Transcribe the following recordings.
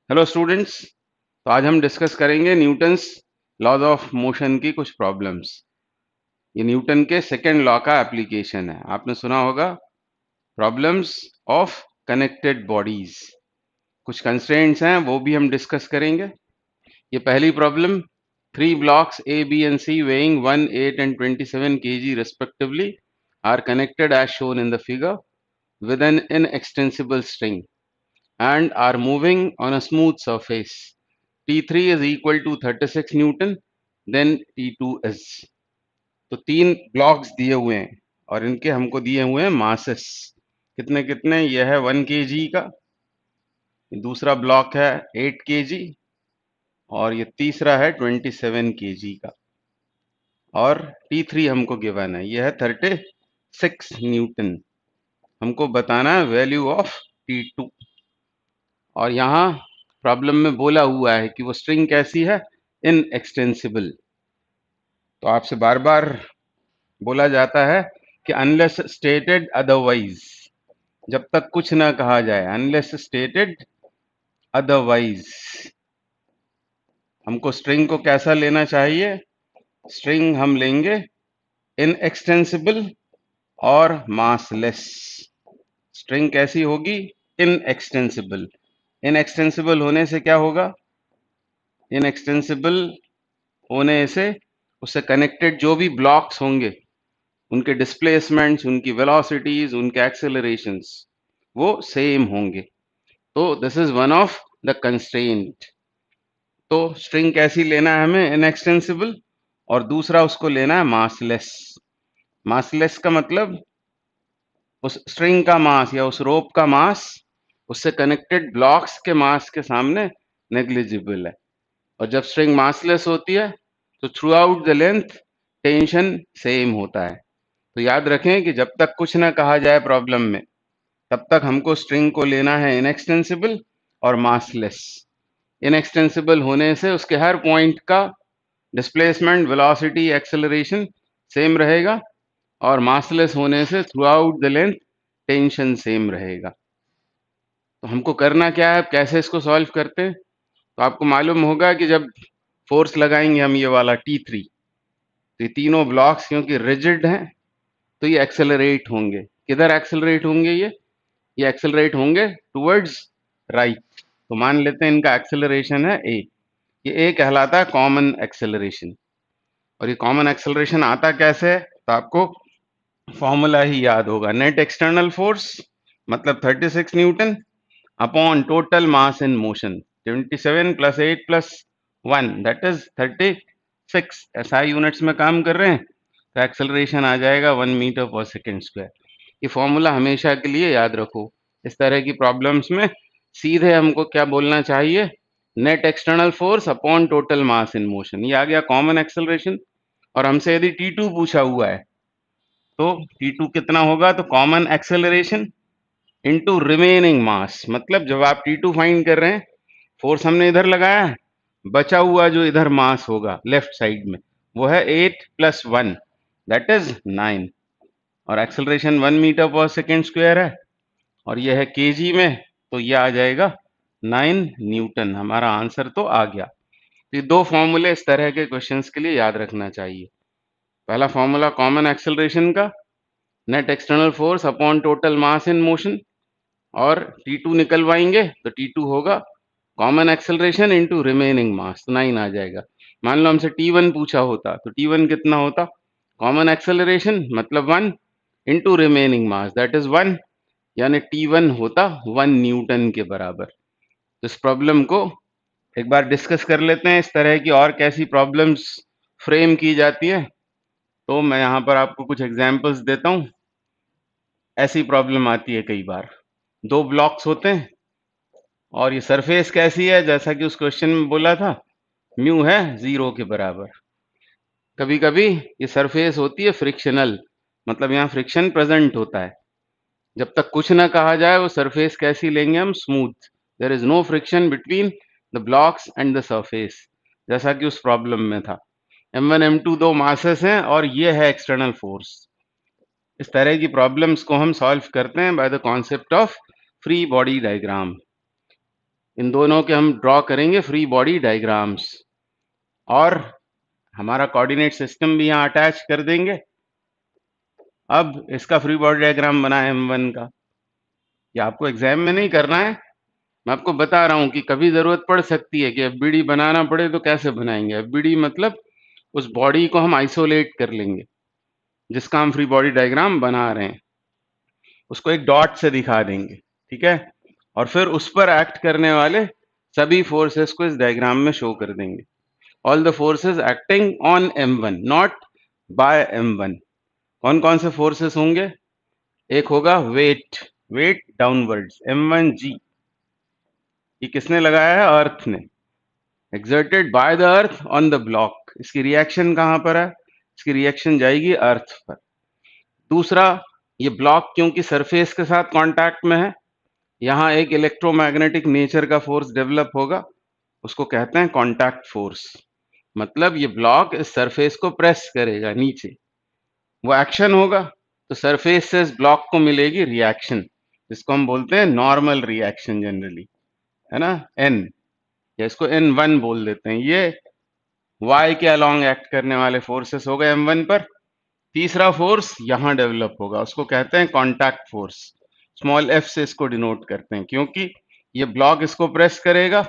Hello students. तो आज हम डिस्कस करेंगे न्यूटन्स लॉज ऑफ मोशन की कुछ प्रॉब्लम्स। ये न्यूटन के सेकेंड लॉ का एप्लीकेशन है। आपने सुना होगा प्रॉब्लम्स ऑफ कनेक्टेड बॉडीज। कुछ कंस्ट्रेंट्स हैं वो भी हम डिस्कस करेंगे। ये पहली problem, 3 blocks A, B and C weighing 1, 8 and 27 kg respectively are connected as shown in the figure with an inextensible string and are moving on a smooth surface. T3 is equal to 36 newton, then T2 is। तो 3 blocks दिए हुए हैं और इनके हमको दिए हुए हैं मासेस। कितने कितने? यह है 1 kg का, दूसरा ब्लॉक है 8 kg और ये तीसरा है 27 kg का। और T3 हमको गिवन है, यह है 36 न्यूटन। हमको बताना है वैल्यू ऑफ T2। और यहाँ प्रॉब्लम में बोला हुआ है कि वो स्ट्रिंग कैसी है? इनएक्सटेंसिबल। तो आपसे बार बार बोला जाता है कि अनलेस स्टेटेड अदरवाइज, जब तक कुछ ना कहा जाए, अनलेस स्टेटेड अदरवाइज। हमको स्ट्रिंग को कैसा लेना चाहिए? स्ट्रिंग हम लेंगे इनएक्सटेंसिबल और मासलेस। स्ट्रिंग कैसी होगी? इनएक्सटेंसिबल। इनएक्सटेंसिबल होने से क्या होगा? इनएक्सटेंसिबल होने से उससे कनेक्टेड जो भी ब्लॉक्स होंगे, उनके डिस्प्लेसमेंट्स, उनकी वेलोसिटीज, उनके एक्सेलरेशंस वो सेम होंगे। तो this is one of the constraint. तो स्ट्रिंग कैसी लेना है हमें? इनएक्सटेंसिबल। और दूसरा उसको लेना है मासलेस। मासलेस का मतलब उस स्ट्रिंग का मास या उस रोप का मास उससे कनेक्टेड ब्लॉक्स के मास के सामने नेग्लिजिबल है। और जब स्ट्रिंग मासलेस होती है तो through out the length tension same होता है। तो याद रखें कि जब तक कुछ ना कहा जाए प्रॉब्लम में, तब तक हमको स्ट्रिंग को लेना है इनएक्सटेंसिबल और मासलेस। इनएक्सटेंसिबल होने से उसके हर पॉइंट का डिस्प्लेसमेंट, वेलोसिटी, एक्सेलरेशन सेम रहेगा और मासलेस होने से through out the length tension same रहेगा। तो हमको करना क्या है, कैसे इसको सॉल्व करते हैं? तो आपको मालूम होगा कि जब फोर्स लगाएंगे हम ये वाला T3, तो ये तीनों ब्लॉक्स क्योंकि रिजिड हैं तो ये एक्सेलरेट होंगे। किधर एक्सेलरेट होंगे? ये एक्सेलरेट होंगे टुवर्ड्स राइट। तो मान लेते हैं इनका एक्सेलरेशन है ए। ये ए कहलाता है कॉमन एक्सेलरेशन। और ये कॉमन एक्सेलरेशन आता कैसे है? तो आपको फॉर्मूला ही याद होगा। नेट एक्सटर्नल फोर्स मतलब 36 Newton upon total mass in motion 27 plus 8 plus 1 that is 36। SI units में काम कर रहे हैं तो एक्सेलरेशन आ जाएगा 1 मीटर पर सेकेंड स्क्वायर। ये फॉर्मूला हमेशा के लिए याद रखो। इस तरह की प्रॉब्लम्स में सीधे हमको क्या बोलना चाहिए? Net external force upon total mass in motion. ये आ गया कॉमन एक्सेलरेशन। और हमसे यदि T2 पूछा हुआ है तो T2 कितना होगा? तो कॉमन एक्सेलरेशन इनटू रिमेनिंग मास। मतलब जब आप T2 फाइंड कर रहे हैं, फोर्स हमने इधर लगाया है, बचा हुआ जो इधर मास होगा लेफ्ट साइड में वो है 8 प्लस 1 दैट इज 9। और एक्सेलरेशन 1 मीटर पर सेकेंड स्क्वायर है और ये है केजी में, तो ये आ जाएगा 9 न्यूटन। हमारा आंसर तो आ गया। तो ये दो फॉर्मूले इस तरह के क्वेश्चंस के लिए याद रखना चाहिए। पहला फॉर्मूला कॉमन एक्सेलरेशन का, net external force upon total mass in motion. और T2 निकलवाएंगे तो T2 होगा कॉमन एक्सेलरेशन इनटू रिमेनिंग मास, तो 9 आ जाएगा। मान लो हमसे T1 पूछा होता तो T1 कितना होता? कॉमन एक्सेलरेशन मतलब 1 into remaining mass that is 1, यानी T1 होता 1 न्यूटन के बराबर। तो इस प्रॉब्लम को एक बार डिस्कस कर लेते हैं। इस तरह की और कैसी प्रॉब्लम्स फ्रेम की जाती है, तो मैं यहाँ पर आपको कुछ एग्जांपल्स देता हूँ। ऐसी प्रॉब्लम आती है कई बार, दो ब्लॉक्स होते हैं और ये सरफेस कैसी है? जैसा कि उस क्वेश्चन में बोला था, म्यू है 0 के बराबर। कभी कभी ये सरफेस होती है फ्रिक्शनल, मतलब यहाँ फ्रिक्शन प्रेजेंट होता है। जब तक कुछ ना कहा जाए वो सरफेस कैसी लेंगे हम? Smooth. There is no friction between the blocks and the surface, जैसा कि उस प्रॉब्लम में था। M1 M2 दो मासेस हैं और ये है एक्सटर्नल फोर्स। इस तरह की प्रॉब्लम्स को हम सॉल्व करते हैं by the concept of free body diagram. इन दोनों के हम ड्रॉ करेंगे फ्री बॉडी डायग्राम्स और हमारा कोऑर्डिनेट सिस्टम भी यहाँ अटैच कर देंगे। अब इसका फ्री बॉडी डायग्राम बना है M1 का। ये आपको एग्जाम में नहीं करना है, मैं आपको बता रहा हूँ कि कभी जरूरत पड़ सकती है कि एफबीडी बनाना पड़े तो कैसे बनाएंगे। एफबीडी मतलब उस बॉडी को हम आइसोलेट कर लेंगे जिसका हम फ्री बॉडी डायग्राम बना रहे हैं, उसको एक डॉट से दिखा देंगे, ठीक है। और फिर उस पर एक्ट करने वाले सभी फोर्सेस को इस डायग्राम में शो कर देंगे। All the forces acting on M1 not by M1। कौन कौन से फोर्सेस होंगे? एक होगा वेट, वेट डाउनवर्ड्स M1G, ये किसने लगाया है? अर्थ ने। Exerted by the earth on the block, इसकी रिएक्शन कहां पर है? इसकी रिएक्शन जाएगी अर्थ पर। दूसरा, ये ब्लॉक क्योंकि सरफेस के साथ कांटेक्ट में है, यहाँ एक इलेक्ट्रोमैग्नेटिक नेचर का फोर्स डेवलप होगा, उसको कहते हैं कांटेक्ट फोर्स। मतलब ये ब्लॉक इस सरफेस को प्रेस करेगा नीचे, वो एक्शन होगा, तो सरफेस से इस ब्लॉक को मिलेगी रिएक्शन, जिसको हम बोलते हैं नॉर्मल रिएक्शन जनरली, है ना, N, या इसको N1 बोल देते हैं। ये Y के अलोंग एक्ट करने वाले फोर्सेस हो गए M1 पर। तीसरा फोर्स यहां डेवलप होगा, उसको कहते हैं कांटेक्ट फोर्स, स्मॉल f से इसको डिनोट करते हैं, क्योंकि ये ब्लॉक इसको प्रेस करेगा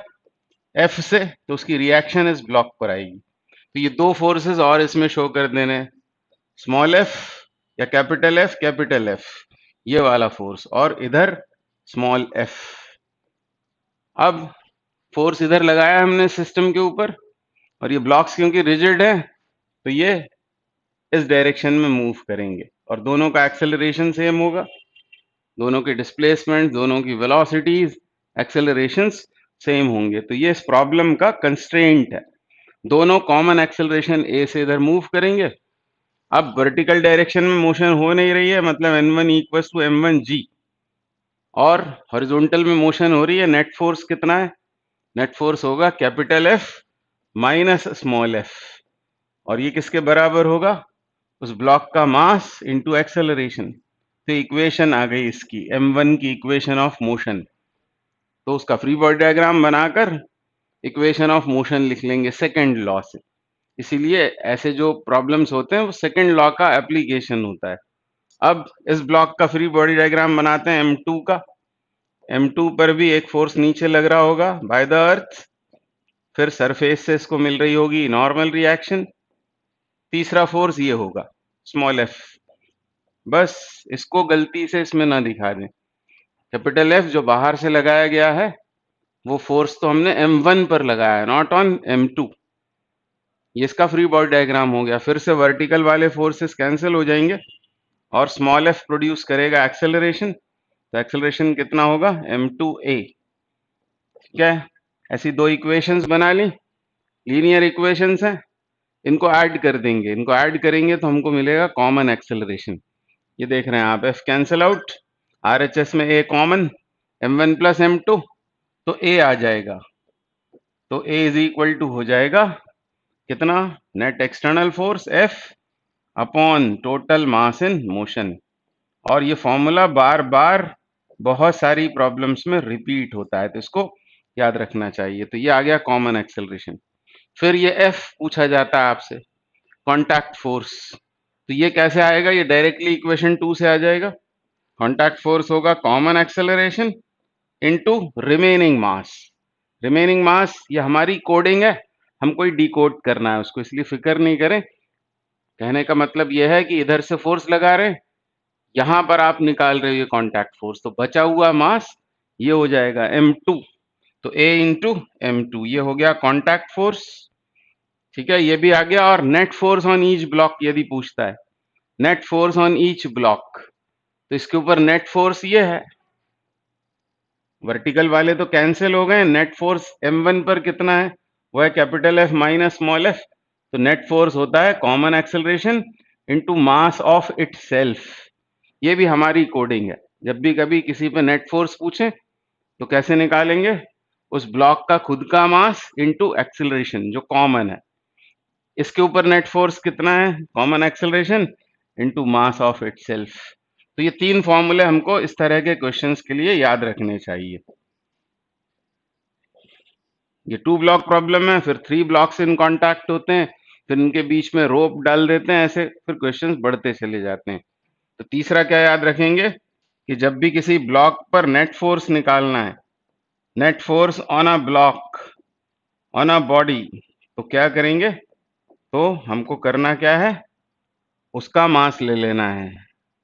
F से, तो उसकी रिएक्शन इस ब्लॉक पर आएगी। तो ये दो फोर्सेस और इसमें शो कर देने, स्मॉल f या कैपिटल F, ये वाला फोर्स, और इधर स्मॉल f। अब फोर्स इधर लगाया हमने सिस्टम के ऊपर, और ये ब्लॉक्स क्योंकि रिजिड है तो ये इस डायरेक्शन में मूव करेंगे, और दोनों का एक्सेलरेशन सेम होगा, दोनों के डिस्प्लेसमेंट, दोनों की वेलोसिटीज, एक्सेलरेशंस सेम होंगे। तो ये इस प्रॉब्लम का कंस्ट्रेंट है, दोनों कॉमन एक्सेलरेशन a से इधर मूव करेंगे। अब वर्टिकल डायरेक्शन में मोशन हो नहीं रही है, मतलब N1 इक्वल्स टू M1G, और हॉरिजॉन्टल में मोशन हो रही है, नेट फोर्स कितना है? नेट फोर्स होगा capital F minus small f, और ये किसके बराबर होगा? उस ब्लॉक का मास इंटू एक्सेलरेशन। तो इक्वेशन आ गई इसकी, M1 की इक्वेशन ऑफ मोशन। तो उसका फ्री बॉडी डायग्राम बनाकर इक्वेशन ऑफ मोशन लिख लेंगे सेकेंड लॉ से। इसीलिए ऐसे जो प्रॉब्लम्स होते हैं वो सेकेंड लॉ का एप्लीकेशन होता है। अब इस ब्लॉक का फ्री बॉडी डायग्राम बनाते हैं M2 का। M2 पर भी एक फोर्स नीचे लग रहा होगा बाय द अर्थ, फिर सरफेस से इसको मिल रही होगी नॉर्मल रिएक्शन। तीसरा फोर्स ये होगा स्मॉल f, बस इसको गलती से इसमें ना दिखा दें। कैपिटल F जो बाहर से लगाया गया है वो फोर्स तो हमने M1 पर लगाया है, नॉट ऑन M2। ये इसका फ्री बॉडी डायग्राम हो गया। फिर से वर्टिकल वाले फोर्सेस कैंसिल हो जाएंगे और स्मॉल f प्रोड्यूस करेगा एक्सेलरेशन, तो एक्सेलरेशन कितना होगा? M2a। ठीक है, ऐसी दो इक्वेशंस बना ली, लीनियर इक्वेशंस हैं, इनको ऐड कर देंगे, इनको ऐड करेंगे तो हमको मिलेगा कॉमन एक्सेलरेशन। ये देख रहे हैं आप, F कैंसिल आउट, RHS में A common, M1 plus M2, तो A आ जाएगा। तो A इज इक्वल टू हो जाएगा कितना? Net external force F upon total mass in motion. और ये फॉर्मूला बार बार बहुत सारी प्रॉब्लम्स में रिपीट होता है, तो इसको याद रखना चाहिए। तो ये आ गया कॉमन एक्सेलरेशन। फिर ये F पूछा जाता है आपसे, कॉन्टैक्ट फोर्स, तो ये कैसे आएगा? ये डायरेक्टली इक्वेशन 2 से आ जाएगा। कॉन्टैक्ट फोर्स होगा कॉमन एक्सेलरेशन इनटू रिमेनिंग मास। रिमेनिंग मास ये हमारी कोडिंग है, हमको ही डिकोड करना है उसको, इसलिए फिक्र नहीं करें। कहने का मतलब ये है कि इधर से फोर्स लगा रहे हैं, यहां पर आप निकाल रहे हो ये कॉन्टैक्ट फोर्स, तो बचा हुआ मास ये हो जाएगा M2, तो A इंटू M2, ये हो गया कॉन्टैक्ट फोर्स। ठीक है, ये भी आ गया। और net force on each block यदि पूछता है, net force on each block, तो इसके ऊपर नेट फोर्स ये है, वर्टिकल वाले तो कैंसिल हो गए, नेट फोर्स M1 पर कितना है? वो है capital F minus small f, तो नेट फोर्स होता है common acceleration into mass of itself. ये भी हमारी कोडिंग है, जब भी कभी किसी पे नेट फोर्स पूछे तो कैसे निकालेंगे? उस ब्लॉक का खुद का मास इनटू एक्सेलरेशन जो कॉमन है, इसके ऊपर नेट फोर्स कितना है? Common acceleration into mass of itself. तो ये तीन फॉर्मूले हमको इस तरह के क्वेश्चंस के लिए याद रखने चाहिए। ये 2 ब्लॉक प्रॉब्लम है, फिर 3 ब्लॉक्स इन कांटेक्ट होते हैं, फिर इनके बीच में रोप डाल देते हैं, ऐसे फिर क्वेश्चंस बढ़ते चले जाते हैं। तो तीसरा क्या याद रखेंगे कि जब भी किसी ब्लॉक पर नेट फोर्स निकालना है, net force on a block, on a body, तो क्या करेंगे, तो हमको करना क्या है, उसका मास ले लेना है,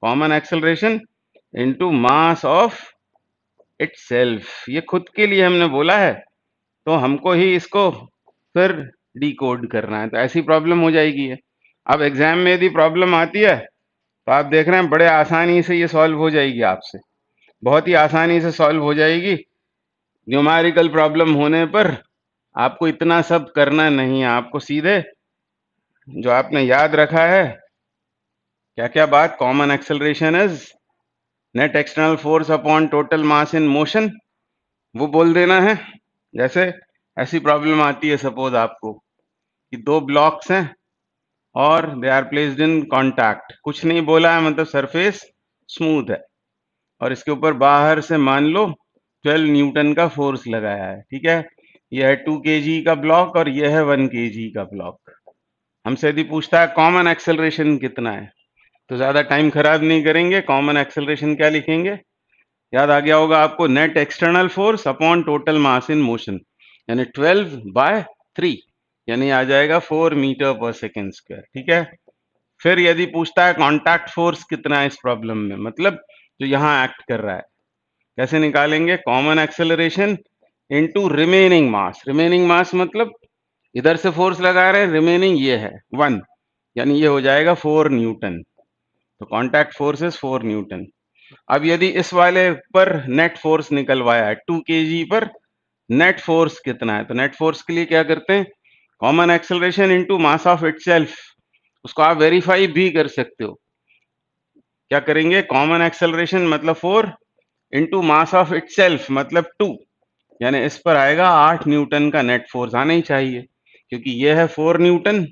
common acceleration into mass of itself. ये खुद के लिए हमने बोला है, तो हमको ही इसको फिर डिकोड करना है, तो ऐसी प्रॉब्लम हो जाएगी है। अब एग्जाम में यदि प्रॉब्लम आती है तो आप देख रहे हैं बड़े आसानी से ये सॉल्व हो जाएगी, आपसे बहुत ही आसानी से सॉल्व हो जाएगी। न्यूमेरिकल प्रॉब्लम होने पर आपको इतना सब करना नहीं है, आपको सीधे जो आपने याद रखा है क्या क्या बात, common acceleration is net external force upon total mass in motion, वो बोल देना है। जैसे ऐसी प्रॉब्लम आती है, सपोज आपको कि दो ब्लॉक्स हैं और they are placed in contact, कुछ नहीं बोला है, मतलब सरफेस स्मूथ है और इसके ऊपर बाहर से मान लो 12 न्यूटन का फोर्स लगाया है, ठीक है। यह है 2 kg का ब्लॉक और यह है 1 kg का ब्लॉक। हमसे यदि पूछता है कॉमन एक्सेलरेशन कितना है, तो ज्यादा टाइम खराब नहीं करेंगे, कॉमन एक्सेलरेशन क्या लिखेंगे, याद आ गया होगा आपको, net external force upon total mass in motion, यानी 12/3, यानी आ जाएगा 4 मीटर पर सेकेंड स्क्वायर, ठीक है। फिर यदि पूछता है कांटेक्ट फोर्स कितना है इस प्रॉब्लम में, मतलब जो यहाँ एक्ट कर रहा है, कैसे निकालेंगे, कॉमन एक्सेलरेशन इनटू रिमेनिंग मास। रिमेनिंग मास मतलब इधर से फोर्स लगा रहे हैं, रिमेनिंग ये है 1, यानी ये हो जाएगा 4 न्यूटन। तो कांटेक्ट फोर्स इज 4 न्यूटन। अब यदि इस वाले पर नेट फोर्स निकलवाया है 2 kg पर, नेट फोर्स कितना है, तो नेट फोर्स के लिए क्या करते हैं, common acceleration into mass of itself. उसको आप वेरीफाई भी कर सकते हो, क्या करेंगे, कॉमन एक्सेलरेशन मतलब 4 इनटू मास ऑफ इटसेल्फ मतलब 2, यानी इस पर आएगा 8 न्यूटन का नेट फोर्स आना ही चाहिए, क्योंकि यह है 4 न्यूटन,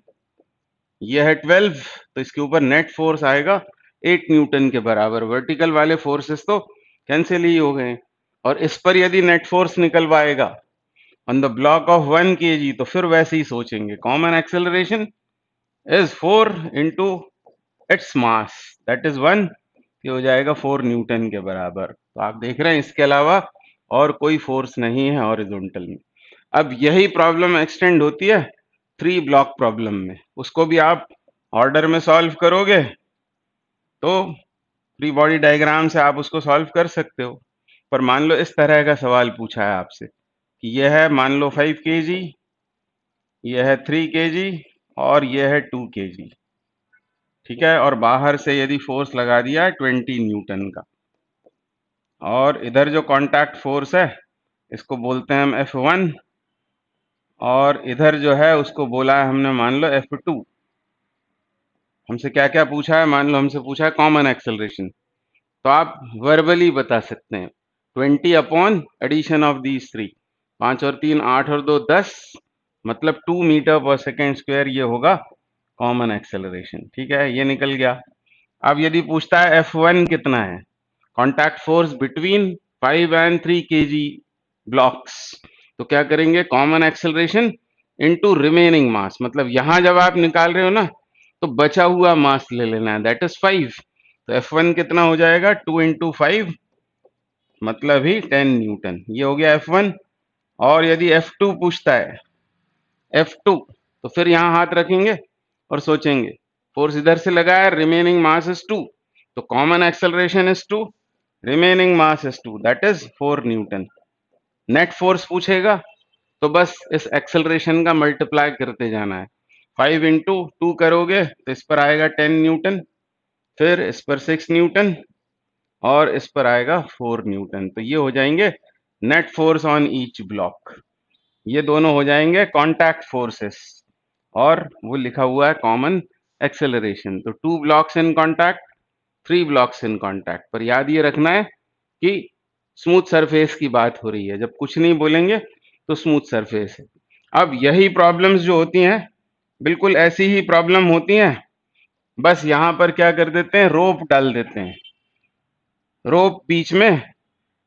यह है 12, तो इसके ऊपर नेट फोर्स आएगा 8 न्यूटन के बराबर। वर्टिकल वाले फोर्सेस तो कैंसिल ही हो गए, और इस पर यदि नेट फोर्स निकलवाएगा on the block of 1 kg, तो फिर वैसे ही सोचेंगे, common acceleration is 4 into its mass that is 1, ये हो जाएगा 4 न्यूटन के बराबर। तो आप देख रहे हैं इसके अलावा और कोई फोर्स नहीं है हॉरिजॉन्टल में। अब यही प्रॉब्लम एक्सटेंड होती है 3 ब्लॉक प्रॉब्लम में, उसको भी आप ऑर्डर में सॉल्व करोगे तो फ्री बॉडी डायग्राम से आप उसको सॉल्व कर सकते हो। पर मान लो इस तरह का सवाल पूछा है आपसे कि यह है मान लो 5 kg, यह है 3 kg और यह है 2 kg, ठीक है, और बाहर से यदि फोर्स लगा दिया है 20 न्यूटन का, और इधर जो कांटेक्ट फोर्स है इसको बोलते हैं हम F1, और इधर जो है उसको बोला है हमने मान लो F2। हमसे क्या क्या पूछा है, मान लो हमसे पूछा है कॉमन एक्सेलरेशन, तो आप वर्बली बता सकते हैं 20 अपॉन एडिशन ऑफ दीज 3, 5 और 3 8 और 2 10, मतलब 2 मीटर पर सेकेंड स्क्वायर, ये होगा कॉमन एक्सेलरेशन, ठीक है, ये निकल गया। अब यदि पूछता है F1 कितना है, contact force between 5 and 3 kg blocks, तो क्या करेंगे, कॉमन एक्सेलरेशन इनटू रिमेनिंग मास, मतलब यहां जब आप निकाल रहे हो ना तो बचा हुआ मास ले लेना है, दैट इज 5। तो F1 कितना हो जाएगा, 2 इंटू 5 मतलब ही 10 न्यूटन, ये हो गया F1। और यदि F2 पूछता है, F2, तो फिर यहां हाथ रखेंगे और सोचेंगे फोर्स इधर से लगा है, रिमेनिंग मास इज 2, तो common acceleration is 2, remaining mass is 2 that is 4 Newton. Net force पूछेगा तो बस इस एक्सेलरेशन का मल्टीप्लाई करते जाना है, 5 इंटू 2 करोगे तो इस पर आएगा 10 न्यूटन, फिर इस पर 6 न्यूटन और इस पर आएगा 4 न्यूटन, तो ये हो जाएंगे net force on each block, ये दोनों हो जाएंगे कॉन्टैक्ट फोर्सेस, और वो लिखा हुआ है कॉमन एक्सेलरेशन। तो 2 blocks in contact, 3 blocks in contact, पर याद ये रखना है कि स्मूथ सरफेस की बात हो रही है, जब कुछ नहीं बोलेंगे तो स्मूथ सरफेस है। अब यही प्रॉब्लम्स जो होती हैं बिल्कुल ऐसी ही प्रॉब्लम होती हैं, बस यहाँ पर क्या कर देते हैं, रोप डाल देते हैं, रोप बीच में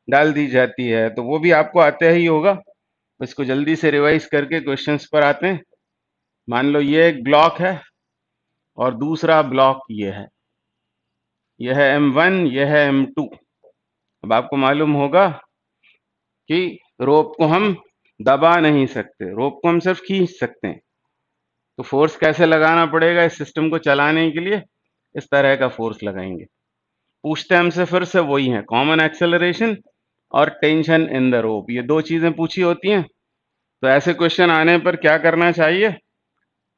डाल दी जाती है, तो वो भी आपको आता ही होगा। इसको जल्दी से रिवाइज करके क्वेश्चंस पर आते हैं। मान लो ये एक ब्लॉक है और दूसरा ब्लॉक ये है M1, ये है M2। अब आपको मालूम होगा कि रोप को हम दबा नहीं सकते, रोप को हम सिर्फ खींच सकते हैं। तो फोर्स कैसे लगाना पड़ेगा इस सिस्टम को चलाने के लिए? इस तरह का फोर्स लगाएंगे। पूछते हैं हमसे फिर से वही है, कॉमन एक्सेलरेशन और टेंशन इन द रोप, ये दो चीजें पूछी होती हैं। तो ऐसे क्वेश्चन आने पर क्या करना चाहिए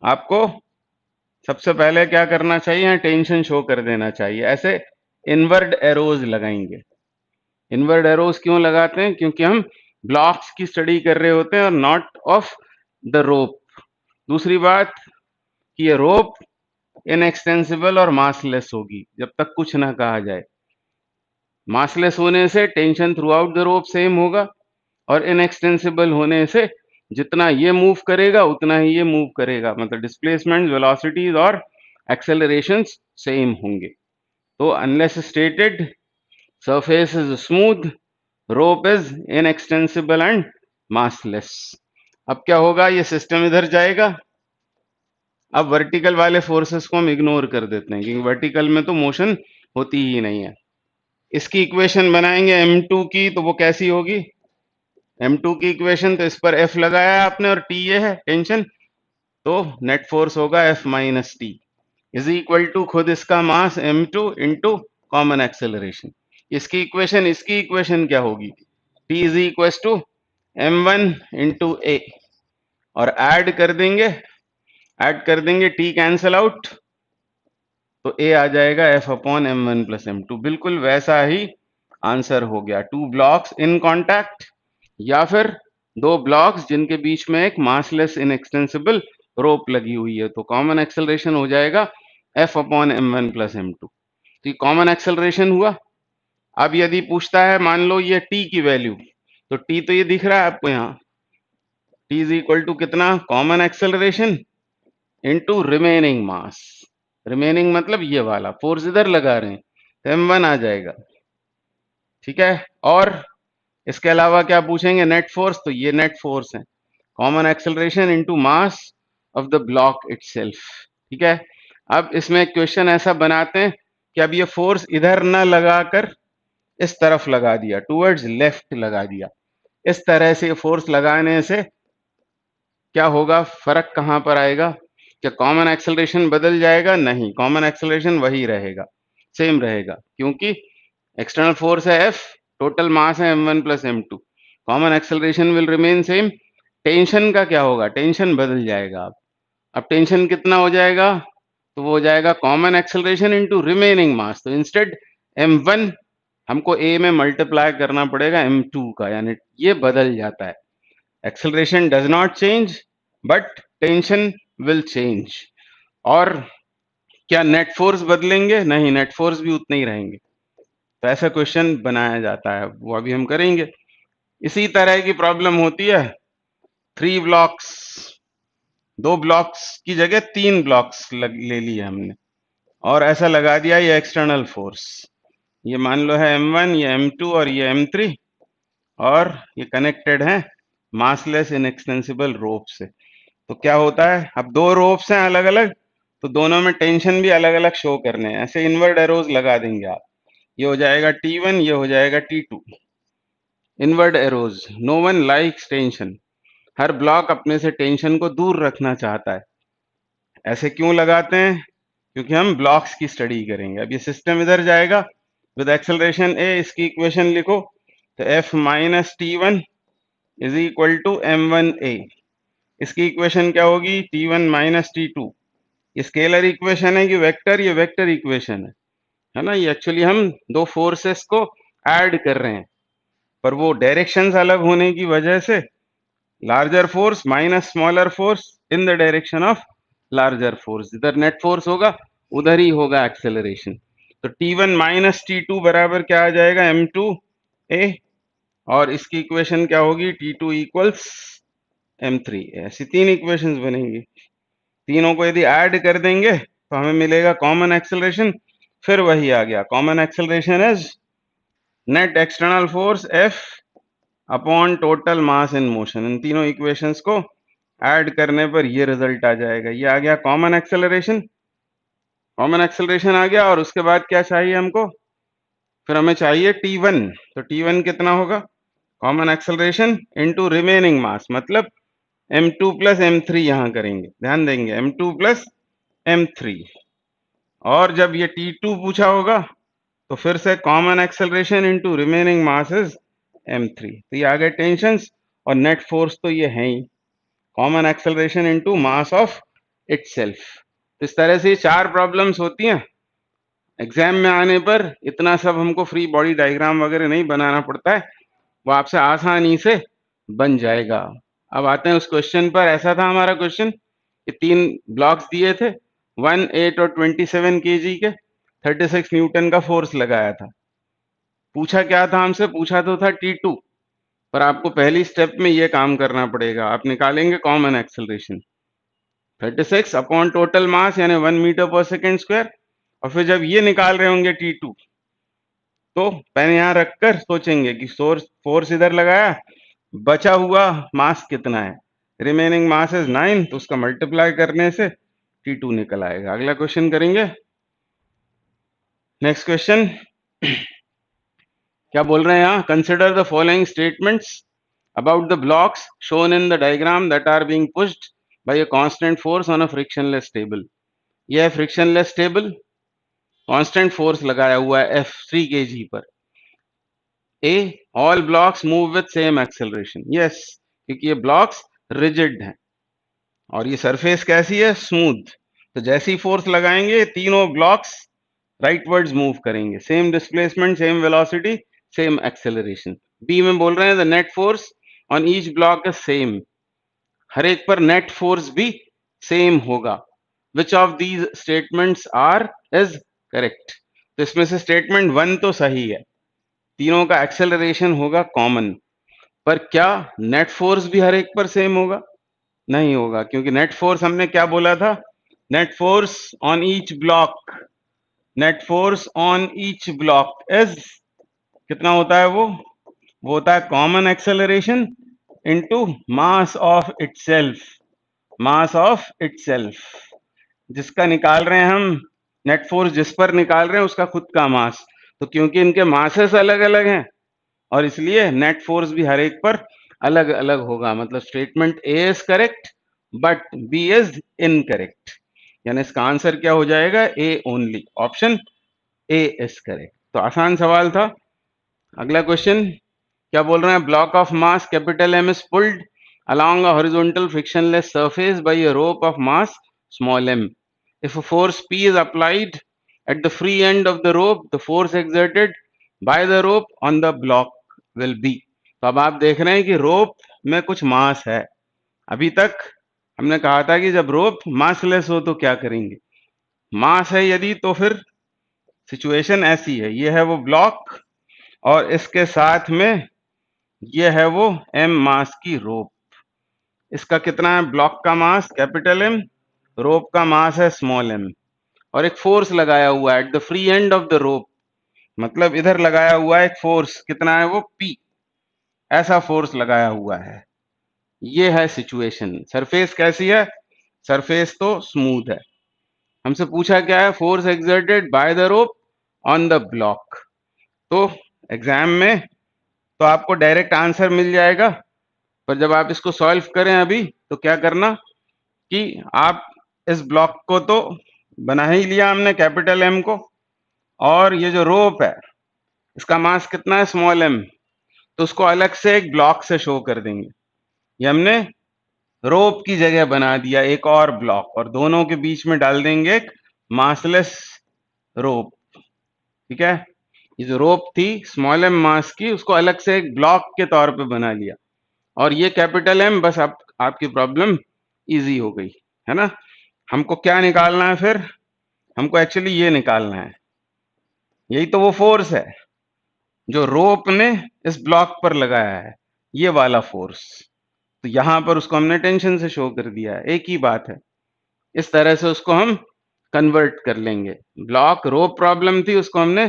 आपको? सबसे पहले क्या करना चाहिए? टेंशन शो कर देना चाहिए। ऐसे इनवर्ड एरोज लगाएंगे। इनवर्ड एरोज क्यों लगाते हैं? क्योंकि हम ब्लॉक्स की स्टडी कर रहे होते हैं और नॉट ऑफ द रोप। दूसरी बात कि ये रोप इनएक्सटेंसिबल और मासलेस होगी जब तक कुछ ना कहा जाए। मासलेस होने से tension through out the rope same होगा और इनएक्सटेंसिबल होने से जितना ये मूव करेगा उतना ही ये मूव करेगा, मतलब डिस्प्लेसमेंट, वेलोसिटीज और एक्सेलरेशंस सेम होंगे। तो unless stated surface is smooth, rope is inextensible and massless. अब क्या होगा? ये सिस्टम इधर जाएगा। अब वर्टिकल वाले फोर्सेस को हम इग्नोर कर देते हैं क्योंकि वर्टिकल में तो मोशन होती ही नहीं है। इसकी इक्वेशन बनाएंगे m2 की, तो वो कैसी होगी? m2 की इक्वेशन, तो इस पर F लगाया आपने और T ये है टेंशन, तो नेट फोर्स होगा F minus T is equal to खुद इसका mass m2 into common acceleration. इसकी इक्वेशन क्या होगी? T is equal to m1 into a, और ऐड कर देंगे T कैंसल आउट, तो A आ जाएगा F upon m1 plus m2। बिल्कुल वैसा ही आंसर हो गया। टू ब्लॉक्स इन कॉन्टैक्ट या फिर दो ब्लॉक्स जिनके बीच में एक मासलेस इनएक्सटेंसिबल रोप लगी हुई है, तो कॉमन एक्सेलरेशन हो जाएगा F upon m1 plus m2। तो कॉमन एक्सेलरेशन हुआ। अब यदि पूछता है मान लो ये T की वैल्यू, तो T तो ये दिख रहा है आपको यहाँ, T इज इक्वल टू कितना? कॉमन एक्सेलरेशन इंटू रिमेनिंग मास। रिमेनिंग मतलब ये वाला फोर्स इधर लगा रहे हैं, तो m1 आ जाएगा। ठीक है, और इसके अलावा क्या पूछेंगे? नेट फोर्स, तो ये नेट फोर्स है, common acceleration into mass of the block itself. ठीक है, अब इसमें क्वेश्चन ऐसा बनाते हैं कि अब ये फोर्स इधर ना लगाकर इस तरफ लगा दिया, टुवर्ड्स लेफ्ट लगा दिया। इस तरह से फोर्स लगाने से क्या होगा? फर्क कहां पर आएगा? क्या कॉमन एक्सेलरेशन बदल जाएगा? नहीं, कॉमन एक्सेलरेशन वही रहेगा, सेम रहेगा, क्योंकि एक्सटर्नल फोर्स है F, टोटल मास है m1 plus m2, common acceleration will remain same. Tension का क्या होगा? टेंशन बदल जाएगा। अब टेंशन कितना हो जाएगा? तो वो हो जाएगा कॉमन एक्सेलरेशन इनटू रिमेनिंग मास। तो इंस्टेड m1 हमको A में मल्टीप्लाई करना पड़ेगा m2 का, यानी ये बदल जाता है। Acceleration does not change but tension will change. और क्या नेट फोर्स बदलेंगे? नहीं, नेट फोर्स भी उतने ही रहेंगे। तो ऐसा क्वेश्चन बनाया जाता है, वो अभी हम करेंगे। इसी तरह की प्रॉब्लम होती है 3 ब्लॉक्स, 2 ब्लॉक्स की जगह 3 ब्लॉक्स ले लिए हमने और ऐसा लगा दिया ये एक्सटर्नल फोर्स। ये मान लो है m1, ये m2 और ये m3, और ये कनेक्टेड है मासलेस इनएक्सटेंसिबल रोप से। तो क्या होता है? अब 2 रोप्स हैं अलग अलग, तो दोनों में टेंशन भी अलग अलग शो करने हैं। ऐसे इनवर्ड एरोज लगा देंगे आप, ये हो जाएगा T1, ये हो जाएगा T2। Inward arrows, no one likes tension. हर ब्लॉक अपने से टेंशन को दूर रखना चाहता है। ऐसे क्यों लगाते हैं? क्योंकि हम ब्लॉक्स की स्टडी करेंगे। अब ये सिस्टम इधर जाएगा विद एक्सेलरेशन a, इसकी इक्वेशन लिखो, तो F minus T1 is equal to m1a। इसकी इक्वेशन क्या होगी? T1 minus T2। ये स्केलर इक्वेशन है कि वेक्टर? ये वेक्टर इक्वेशन है ना। ये एक्चुअली हम दो फोर्सेस को ऐड कर रहे हैं, पर वो डायरेक्शंस अलग होने की वजह से larger force minus smaller force in the direction of larger force, इधर नेट फोर्स होगा उधर ही होगा एक्सेलरेशन। तो T1 माइनस T2 बराबर क्या आ जाएगा? m2a, और इसकी इक्वेशन क्या होगी? T2 equals m3। ऐसी 3 इक्वेशंस बनेंगी। तीनों को यदि ऐड कर देंगे तो हमें मिलेगा कॉमन एक्सेलरेशन। फिर वही आ गया, common acceleration is net external force F upon total mass in motion. इन तीनों इक्वेशंस को ऐड करने पर ये रिजल्ट आ जाएगा। ये आ गया कॉमन एक्सेलरेशन। कॉमन एक्सेलरेशन आ गया और उसके बाद क्या चाहिए हमको? फिर हमें चाहिए T1। तो T1 कितना होगा? कॉमन एक्सेलरेशन इनटू रिमेनिंग मास, मतलब m2 प्लस m3 यहां करेंगे, ध्यान देंगे m2 प्लस m3। और जब ये T2 पूछा होगा तो फिर से common acceleration into remaining mass is m3। तो ये आ गए टेंशंस और नेट फोर्स तो ये है ही, common acceleration into mass of itself. तो इस तरह से 4 प्रॉब्लम्स होती हैं। एग्जाम में आने पर इतना सब हमको फ्री बॉडी डायग्राम वगैरह नहीं बनाना पड़ता है, वो आपसे आसानी से बन जाएगा। अब आते हैं उस क्वेश्चन पर। ऐसा था हमारा क्वेश्चन कि 3 ब्लॉक्स दिए थे, 1, 8 और 27 केजी के, 36 न्यूटन का फोर्स लगाया था। पूछा क्या था हमसे? पूछा तो था T2, पर आपको पहली स्टेप में ये काम करना पड़ेगा। आप निकालेंगे कॉमन एक्सेलरेशन 36 अपॉन टोटल मास यानी 1 मीटर पर सेकेंड स्क्वायर। और फिर जब ये निकाल रहे होंगे T2 तो पेन यहां रखकर सोचेंगे कि फोर्स इधर लगाया, बचा हुआ मास कितना है, रिमेनिंग मास इज 9, तो उसका मल्टीप्लाई करने से T2 निकल आएगा। अगला क्वेश्चन करेंगे। नेक्स्ट क्वेश्चन क्या बोल रहे हैं यहाँ? Consider the following statements about the blocks shown in the diagram that are being pushed by a constant force on a frictionless table। यह है frictionless table, constant force लगाया हुआ है F 3 kg पर। A, all blocks move with same acceleration। yes, क्योंकि ये blocks rigid हैं और ये सरफेस कैसी है? स्मूथ। तो जैसी फोर्स लगाएंगे तीनों ब्लॉक्स राइटवर्ड्स मूव करेंगे, same displacement, same velocity, same acceleration. B में बोल रहे हैं the net force on each block is same, हर एक पर नेट फोर्स भी सेम होगा। Which of these statements are is correct? तो इसमें से स्टेटमेंट 1 तो सही है, तीनों का एक्सेलरेशन होगा कॉमन, पर क्या नेट फोर्स भी हर एक पर सेम होगा? नहीं होगा, क्योंकि नेट फोर्स हमने क्या बोला था? Net force on each block, net force on each block is कितना होता है? वो होता है common acceleration into mass of itself, mass of itself. जिसका निकाल रहे हैं हम नेट फोर्स, जिस पर निकाल रहे हैं उसका खुद का मास, तो क्योंकि इनके मासेस अलग अलग हैं और इसलिए नेट फोर्स भी हर एक पर अलग अलग होगा। मतलब statement A is correct but B is incorrect, यानी इसका आंसर क्या हो जाएगा? A only, option A is correct. तो आसान सवाल था। अगला क्वेश्चन क्या बोल रहे हैं? Block of mass capital M is pulled along a horizontal frictionless surface by a rope of mass small m. If a force P is applied at the free end of the rope, the force exerted by the rope on the block will be। तो अब आप देख रहे हैं कि रोप में कुछ मास है। अभी तक हमने कहा था कि जब रोप मासलेस हो तो क्या करेंगे? मास है यदि, तो फिर सिचुएशन ऐसी है, ये है वो ब्लॉक और इसके साथ में ये है वो m मास की रोप। इसका कितना है? ब्लॉक का मास कैपिटल M, रोप का मास है स्मॉल m, और एक फोर्स लगाया हुआ है at the free end of the रोप, मतलब इधर लगाया हुआ है एक फोर्स, कितना है वो? P, ऐसा फोर्स लगाया हुआ है। ये है सिचुएशन। सरफेस कैसी है? सरफेस तो स्मूथ है। हमसे पूछा क्या है? Force exerted by the rope on the block. तो एग्जाम में तो आपको डायरेक्ट आंसर मिल जाएगा, पर जब आप इसको सॉल्व करें अभी तो क्या करना कि आप इस ब्लॉक को तो बना ही लिया हमने कैपिटल M को, और ये जो रोप है इसका मास कितना है? स्मॉल m, तो उसको अलग से एक ब्लॉक से शो कर देंगे। ये हमने रोप की जगह बना दिया एक और ब्लॉक, और दोनों के बीच में डाल देंगे एक मासलेस रोप। ठीक है, ये जो रोप थी स्मॉल m मास की, उसको अलग से एक ब्लॉक के तौर पे बना लिया, और ये कैपिटल M। बस आपकी प्रॉब्लम इजी हो गई है ना। हमको क्या निकालना है फिर? हमको एक्चुअली ये निकालना है, यही तो वो फोर्स है जो रोप ने इस ब्लॉक पर लगाया है, ये वाला फोर्स। तो यहां पर उसको हमने टेंशन से शो कर दिया है, एक ही बात है। इस तरह से उसको हम कन्वर्ट कर लेंगे। ब्लॉक रोप प्रॉब्लम थी, उसको हमने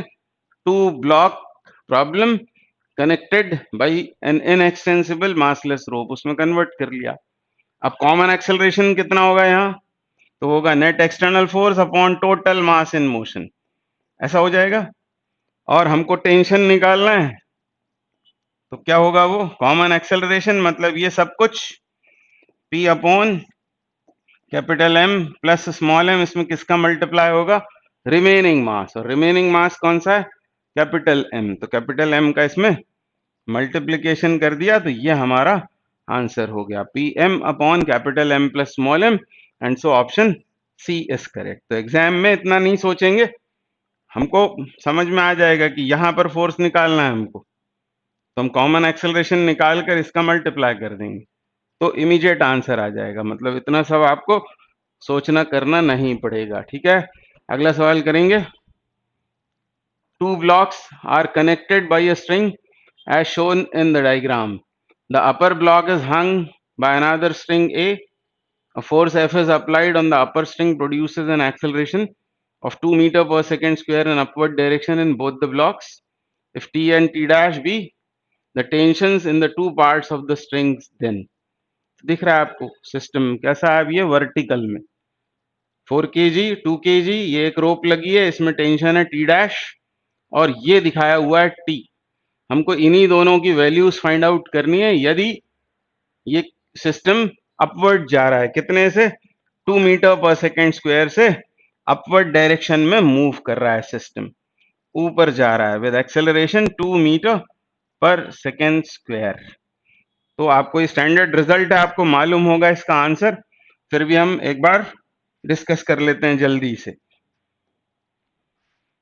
two block problem connected by an inextensible massless rope, उसमें कन्वर्ट कर लिया। अब कॉमन एक्सेलरेशन कितना होगा यहाँ, तो होगा net external force upon total mass in motion, ऐसा हो जाएगा। और हमको टेंशन निकालना है, तो क्या होगा, वो कॉमन एक्सेलरेशन मतलब ये सब कुछ P upon capital M plus small m, इसमें किसका मल्टीप्लाई होगा, रिमेनिंग मास। और रिमेनिंग मास कौन सा है, कैपिटल M, तो कैपिटल M का इसमें मल्टीप्लिकेशन कर दिया, तो ये हमारा आंसर हो गया Pm upon capital M plus small m, and so option C is correct. तो एग्जाम में इतना नहीं सोचेंगे, हमको समझ में आ जाएगा कि यहाँ पर फोर्स निकालना है हमको, तो हम कॉमन एक्सेलरेशन निकाल कर इसका मल्टीप्लाई कर देंगे, तो इमीडिएट आंसर आ जाएगा। मतलब इतना सब आपको सोचना करना नहीं पड़ेगा, ठीक है। अगला सवाल करेंगे। Two blocks are connected by a string as shown in the diagram. The upper block is hung by another string A. A force F is applied on the upper string produces an acceleration of 2 meter per second square in upward direction in both the blocks. If T and T dash be the tensions in the two parts of the strings, then दिख रहा है आपको system कैसा है, अब ये vertical में 4 kg 2 kg, ये एक रोप लगी है, इसमें टेंशन है T डैश, और ये दिखाया हुआ है T। हमको इन्हीं दोनों की वैल्यूज फाइंड आउट करनी है। यदि ये सिस्टम अपवर्ड जा रहा है, कितने से, 2 मीटर पर सेकेंड स्क्वायर से अपवर्ड डायरेक्शन में मूव कर रहा है सिस्टम, ऊपर जा रहा है विद एक्सेलरेशन 2 मीटर पर सेकेंड स्क्वायर, तो आपको स्टैंडर्ड रिजल्ट है, आपको मालूम होगा इसका आंसर। फिर भी हम एक बार डिस्कस कर लेते हैं,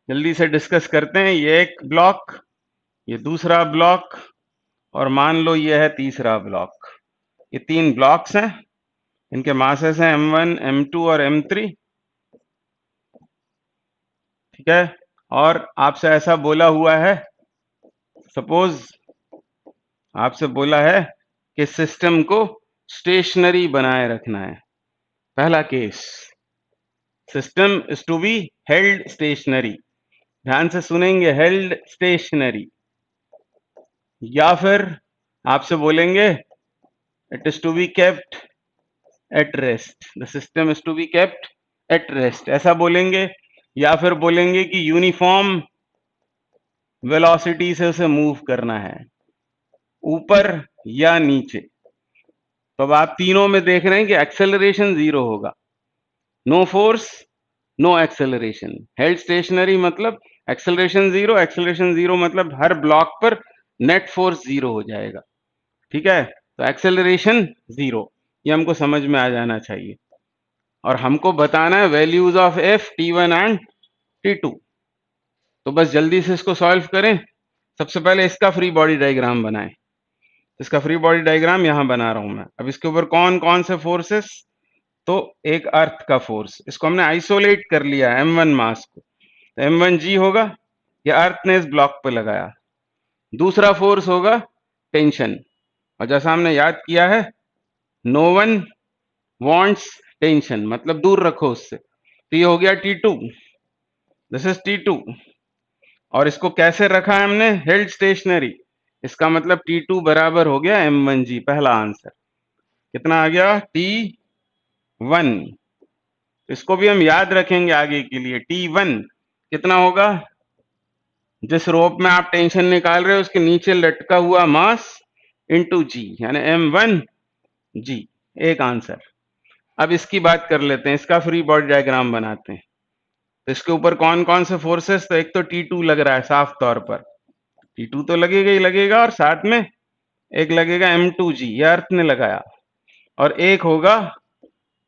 जल्दी से डिस्कस करते हैं। ये एक ब्लॉक, ये दूसरा ब्लॉक, और मान लो ये है तीसरा ब्लॉक। ये 3 ब्लॉक्स हैं, इनके मासेस हैं M1 M2 और M3, ठीक है। और आपसे ऐसा बोला हुआ है, सपोज आपसे बोला है कि सिस्टम को स्टेशनरी बनाए रखना है। पहला case, system is to be held stationary, ध्यान से सुनेंगे, हेल्ड स्टेशनरी। या फिर आपसे बोलेंगे it is to be kept at rest, the system is to be kept at rest, ऐसा बोलेंगे। या फिर बोलेंगे कि यूनिफॉर्म वेलोसिटी से उसे मूव करना है, ऊपर या नीचे। तो अब आप तीनों में देख रहे हैं कि एक्सेलरेशन 0 होगा, no force no acceleration. Held stationary मतलब एक्सेलरेशन 0, एक्सेलरेशन 0 मतलब हर ब्लॉक पर नेट फोर्स 0 हो जाएगा, ठीक है। तो एक्सेलरेशन 0, ये हमको समझ में आ जाना चाहिए। और हमको बताना है values of F, T1 and T2। तो बस जल्दी से इसको सॉल्व करें। सबसे पहले इसका फ्री बॉडी डायग्राम बनाएं। इसका फ्री बॉडी डायग्राम यहां बना रहा हूं मैं। अब इसके ऊपर कौन कौन से फोर्सेस, तो एक अर्थ का फोर्स, इसको हमने आइसोलेट कर लिया M1 मास को, तो M1G होगा, ये अर्थ ने इस ब्लॉक पे लगाया। दूसरा फोर्स होगा टेंशन, और जैसा हमने याद किया है, नो वन वांट्स टेंशन, मतलब दूर रखो उससे, तो ये हो गया T2, दिस इज T2। और इसको कैसे रखा है हमने, हेल्ड स्टेशनरी, इसका मतलब T2 बराबर हो गया M1G, पहला आंसर। कितना आ गया, T1। इसको भी हम याद रखेंगे आगे के लिए, T1 कितना होगा, जिस रोप में आप टेंशन निकाल रहे हो उसके नीचे लटका हुआ मास इंटू G, यानी M1G, एक आंसर। अब इसकी बात कर लेते हैं, इसका फ्री बॉडी डायग्राम बनाते हैं। तो इसके ऊपर कौन कौन से फोर्सेस, तो एक तो T2 लग रहा है साफ तौर पर, T2 तो लगेगा ही लगेगा, और साथ में एक लगेगा M2G, ये अर्थ ने लगाया, और एक होगा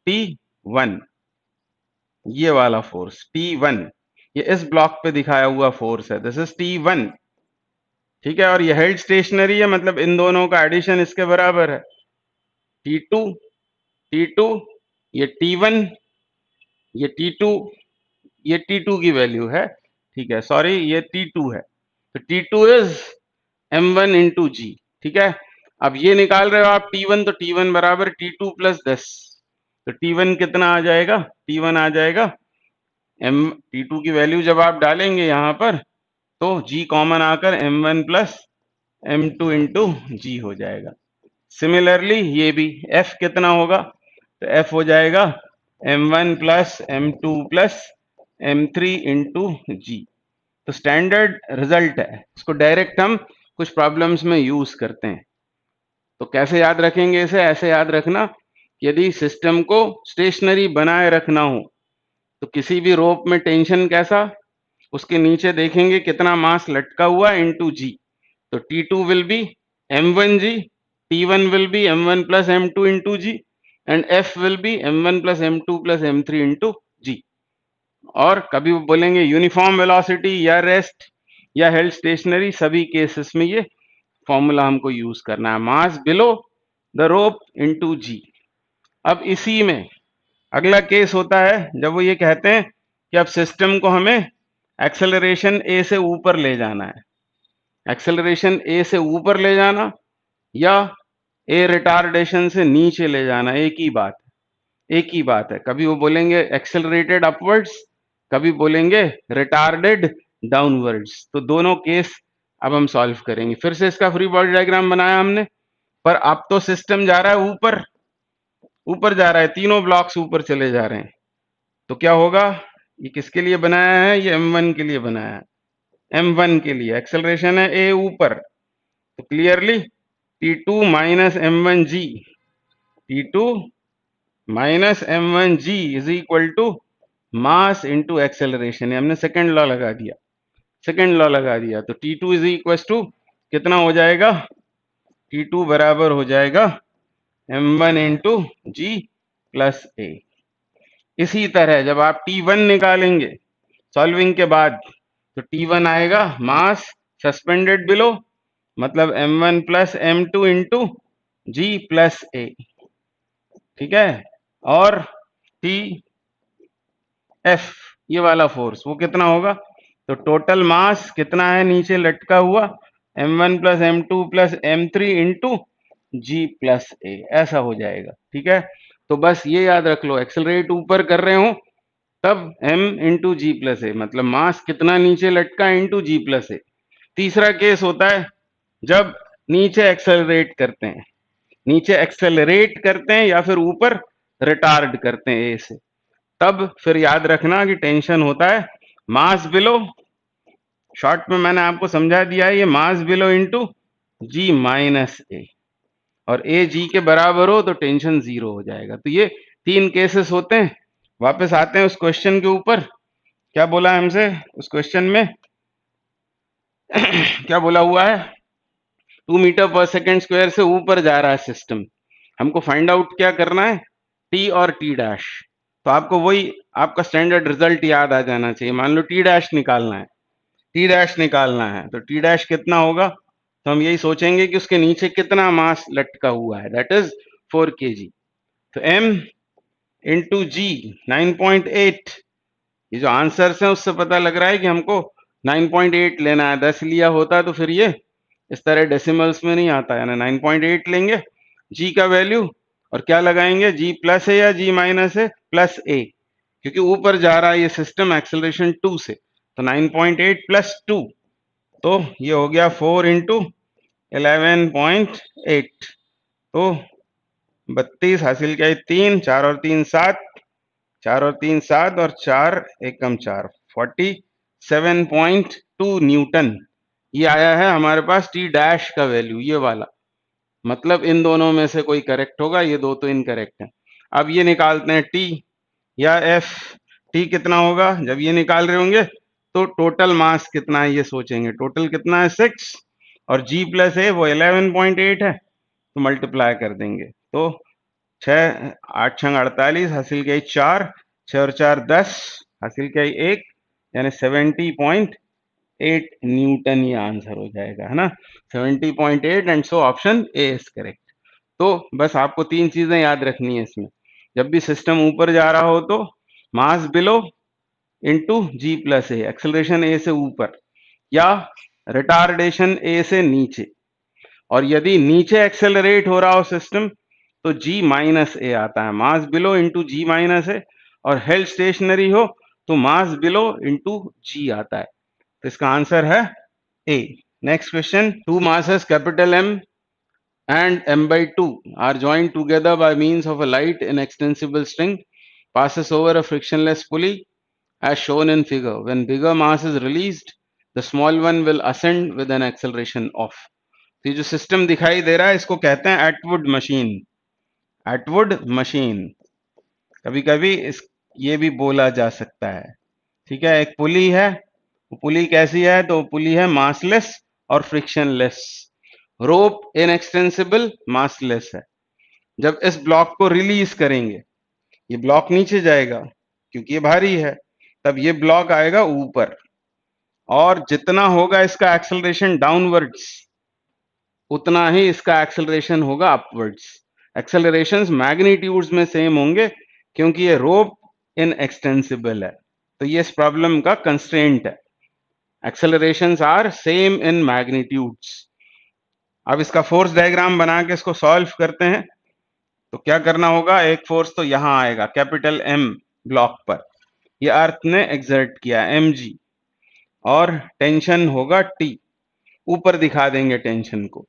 T1, ये वाला फोर्स T1, ये इस ब्लॉक पे दिखाया हुआ फोर्स है, दिस इज T1, ठीक है। और ये हेल्ड स्टेशनरी है, मतलब इन दोनों का एडिशन इसके बराबर है, T2 T2, ये T1, ये T2, ये T2 की वैल्यू है, ठीक है, सॉरी ये T2 है, तो T2 is M1 into G, ठीक है। अब ये निकाल रहे हो आप T1, तो T1 बराबर T2 प्लस 10, तो T1 कितना आ जाएगा, T1 आ जाएगा T2 की वैल्यू जब आप डालेंगे यहां पर, तो G कॉमन आकर M1 प्लस m2 इंटू जी हो जाएगा। सिमिलरली ये भी f कितना होगा, तो f हो जाएगा m1 plus m2 plus m3 into जी। तो स्टैंडर्ड रिजल्ट है, इसको डायरेक्ट हम कुछ प्रॉब्लम्स में यूज करते हैं। तो कैसे याद रखेंगे इसे, ऐसे याद रखना, यदि सिस्टम को स्टेशनरी बनाए रखना हो तो किसी भी रोप में टेंशन कैसा, उसके नीचे देखेंगे कितना मास लटका हुआ इनटू जी। तो T2 will be m1 g, T1 will be m1 plus m2 into g, and F will be m1 plus m2 plus m3 into g. और कभी वो बोलेंगे यूनिफॉर्म वेलोसिटी या रेस्ट या हेल्ड स्टेशनरी, सभी cases में ये फॉर्मूला हमको यूज करना है, mass below the rope into g. अब इसी में अगला केस होता है जब वो ये कहते हैं कि अब सिस्टम को हमें एक्सेलरेशन ए से ऊपर ले जाना है, एक्सेलरेशन ए से ऊपर ले जाना या ए रिटार्डेशन से नीचे ले जाना, एक ही बात, एक ही बात है। कभी वो बोलेंगे एक्सेलरेटेड अपवर्ड्स, कभी बोलेंगे रिटार्डेड डाउनवर्ड्स। तो दोनों केस अब हम सॉल्व करेंगे। फिर से इसका फ्री बॉडी डायग्राम बनाया हमने, पर अब तो सिस्टम जा रहा है ऊपर, ऊपर जा रहा है, तीनों ब्लॉक्स ऊपर चले जा रहे हैं। तो क्या होगा, ये किसके लिए बनाया है, ये m1 के लिए बनाया है। m1 के लिए एक्सेलरेशन है ए ऊपर, तो clearly T2 minus m1 g, T2 minus m1 g is equal to mass into acceleration. हमने सेकेंड लॉ लगा दिया, सेकेंड लॉ लगा दिया। तो T2 इज इक्वल टू कितना हो जाएगा, T2 बराबर हो जाएगा m1 इंटू जी प्लस ए। इसी तरह जब आप T1 निकालेंगे सॉल्विंग के बाद, तो T1 आएगा मास सस्पेंडेड बिलो, मतलब m1 plus m2 into g plus ए, ठीक है। और टी एफ ये वाला फोर्स वो कितना होगा, तो टोटल मास कितना है नीचे लटका हुआ, m1 plus m2 plus m3 into g plus a, ऐसा हो जाएगा, ठीक है। तो बस ये याद रख लो, एक्सेलरेट ऊपर कर रहे हो तब m इंटू जी प्लस ए, मतलब मास कितना नीचे लटका इंटू जी प्लस ए। तीसरा केस होता है जब नीचे एक्सेलरेट करते हैं, नीचे एक्सेलरेट करते हैं या फिर ऊपर रिटार्ड करते हैं ए से, तब फिर याद रखना कि टेंशन होता है मास बिलो, शॉर्ट में मैंने आपको समझा दिया है, ये मास बिलो इंटू जी माइनस ए, और ए जी के बराबर हो तो टेंशन जीरो हो जाएगा। तो ये तीन केसेस होते हैं। वापस आते हैं उस क्वेश्चन के ऊपर, क्या बोला हमसे उस क्वेश्चन में क्या बोला हुआ है, 2 मीटर पर सेकेंड स्क्वायर से ऊपर जा रहा है सिस्टम, हमको फाइंड आउट क्या करना है, टी और टी डैश। तो आपको वही आपका स्टैंडर्ड रिजल्ट याद आ जाना चाहिए। मान लो टी डैश निकालना है, टी डैश निकालना है, तो टी डैश कितना होगा, तो हम यही सोचेंगे कि उसके नीचे कितना मास लटका हुआ है, दैट इज 4 kg। तो m इंटू जी 9.8, ये जो आंसर्स हैं उससे पता लग रहा है कि हमको 9.8 लेना है। 10 लिया होता तो फिर ये इस तरह डेसिमल्स में नहीं आता है ना, 9.8 लेंगे जी का वैल्यू, और क्या लगाएंगे, जी प्लस है या जी माइनस है, प्लस ए, क्योंकि ऊपर जा रहा है ये सिस्टम एक्सेलरेशन 2 से, तो 9.8 प्लस 2, तो ये हो गया 4 इंटू 11.8, तो 32 हासिल किया 3, 4 और 3 7, 4 और 3 7 और 4 एकम 4, 47.2 न्यूटन ये आया है हमारे पास टी डैश का वैल्यू, ये वाला। मतलब इन दोनों में से कोई करेक्ट होगा, ये दो तो इनकरेक्ट है। अब ये निकालते हैं टी या एफ, टी कितना होगा, जब ये निकाल रहे होंगे तो टोटल मास कितना है ये सोचेंगे, टोटल कितना है 6, और जी प्लस ए वो 11.8 है, तो मल्टीप्लाई कर देंगे, तो 6 8 छंग 48 हासिल किया 4, 6 और 4 10 हासिल किया 1, यानी 70.8 न्यूटन ये आंसर हो जाएगा, है ना, 70.8, and so option A is correct. तो बस आपको तीन चीजें याद रखनी है इसमें, जब भी सिस्टम ऊपर जा रहा हो तो मास बिलो इंटू जी प्लस ए, एक्सेलरेशन ए से ऊपर या रिटार्डेशन ए से नीचे, और यदि नीचे एक्सेलरेट हो रहा हो सिस्टम तो जी माइनस ए आता है, मास बिलो इंटू जी माइनस ए, और हेल्ड स्टेशनरी हो तो मास बिलो इंटू जी आता है। तो इसका आंसर है ए। Next question. Two masses capital M and M by 2 are joined together by means of a light inextensible string passes over a frictionless pulley as shown in figure. When bigger mass is released, the small one will ascend with an acceleration of. तो ये जो system दिखाई दे रहा है इसको कहते हैं Atwood machine. Atwood machine कभी कभी इस ये भी बोला जा सकता है. ठीक है, एक पुली है, पुली कैसी है? तो पुली है मासलेस और फ्रिक्शनलेस. रोप इनएक्सटेंसिबल मासलेस है. जब इस ब्लॉक को रिलीज करेंगे, ये ब्लॉक नीचे जाएगा क्योंकि ये भारी है, तब ये ब्लॉक आएगा ऊपर, और जितना होगा इसका एक्सेलरेशन डाउनवर्ड्स उतना ही इसका एक्सेलरेशन होगा अपवर्ड्स. एक्सेलरेशंस मैग्नीट्यूड्स में सेम होंगे क्योंकि ये रोप इनएक्सटेंसिबल है. तो ये इस प्रॉब्लम का कंस्ट्रेंट है. एक्सेलरेशंस आर सेम इन मैग्नीट्यूड्स. अब इसका फोर्स डायग्राम बना के इसको सॉल्व करते हैं. तो क्या करना होगा? एक फोर्स तो यहां आएगा कैपिटल एम ब्लॉक पर, ये अर्थ ने एक्सर्ट किया mg, और टेंशन होगा T. ऊपर दिखा देंगे टेंशन को.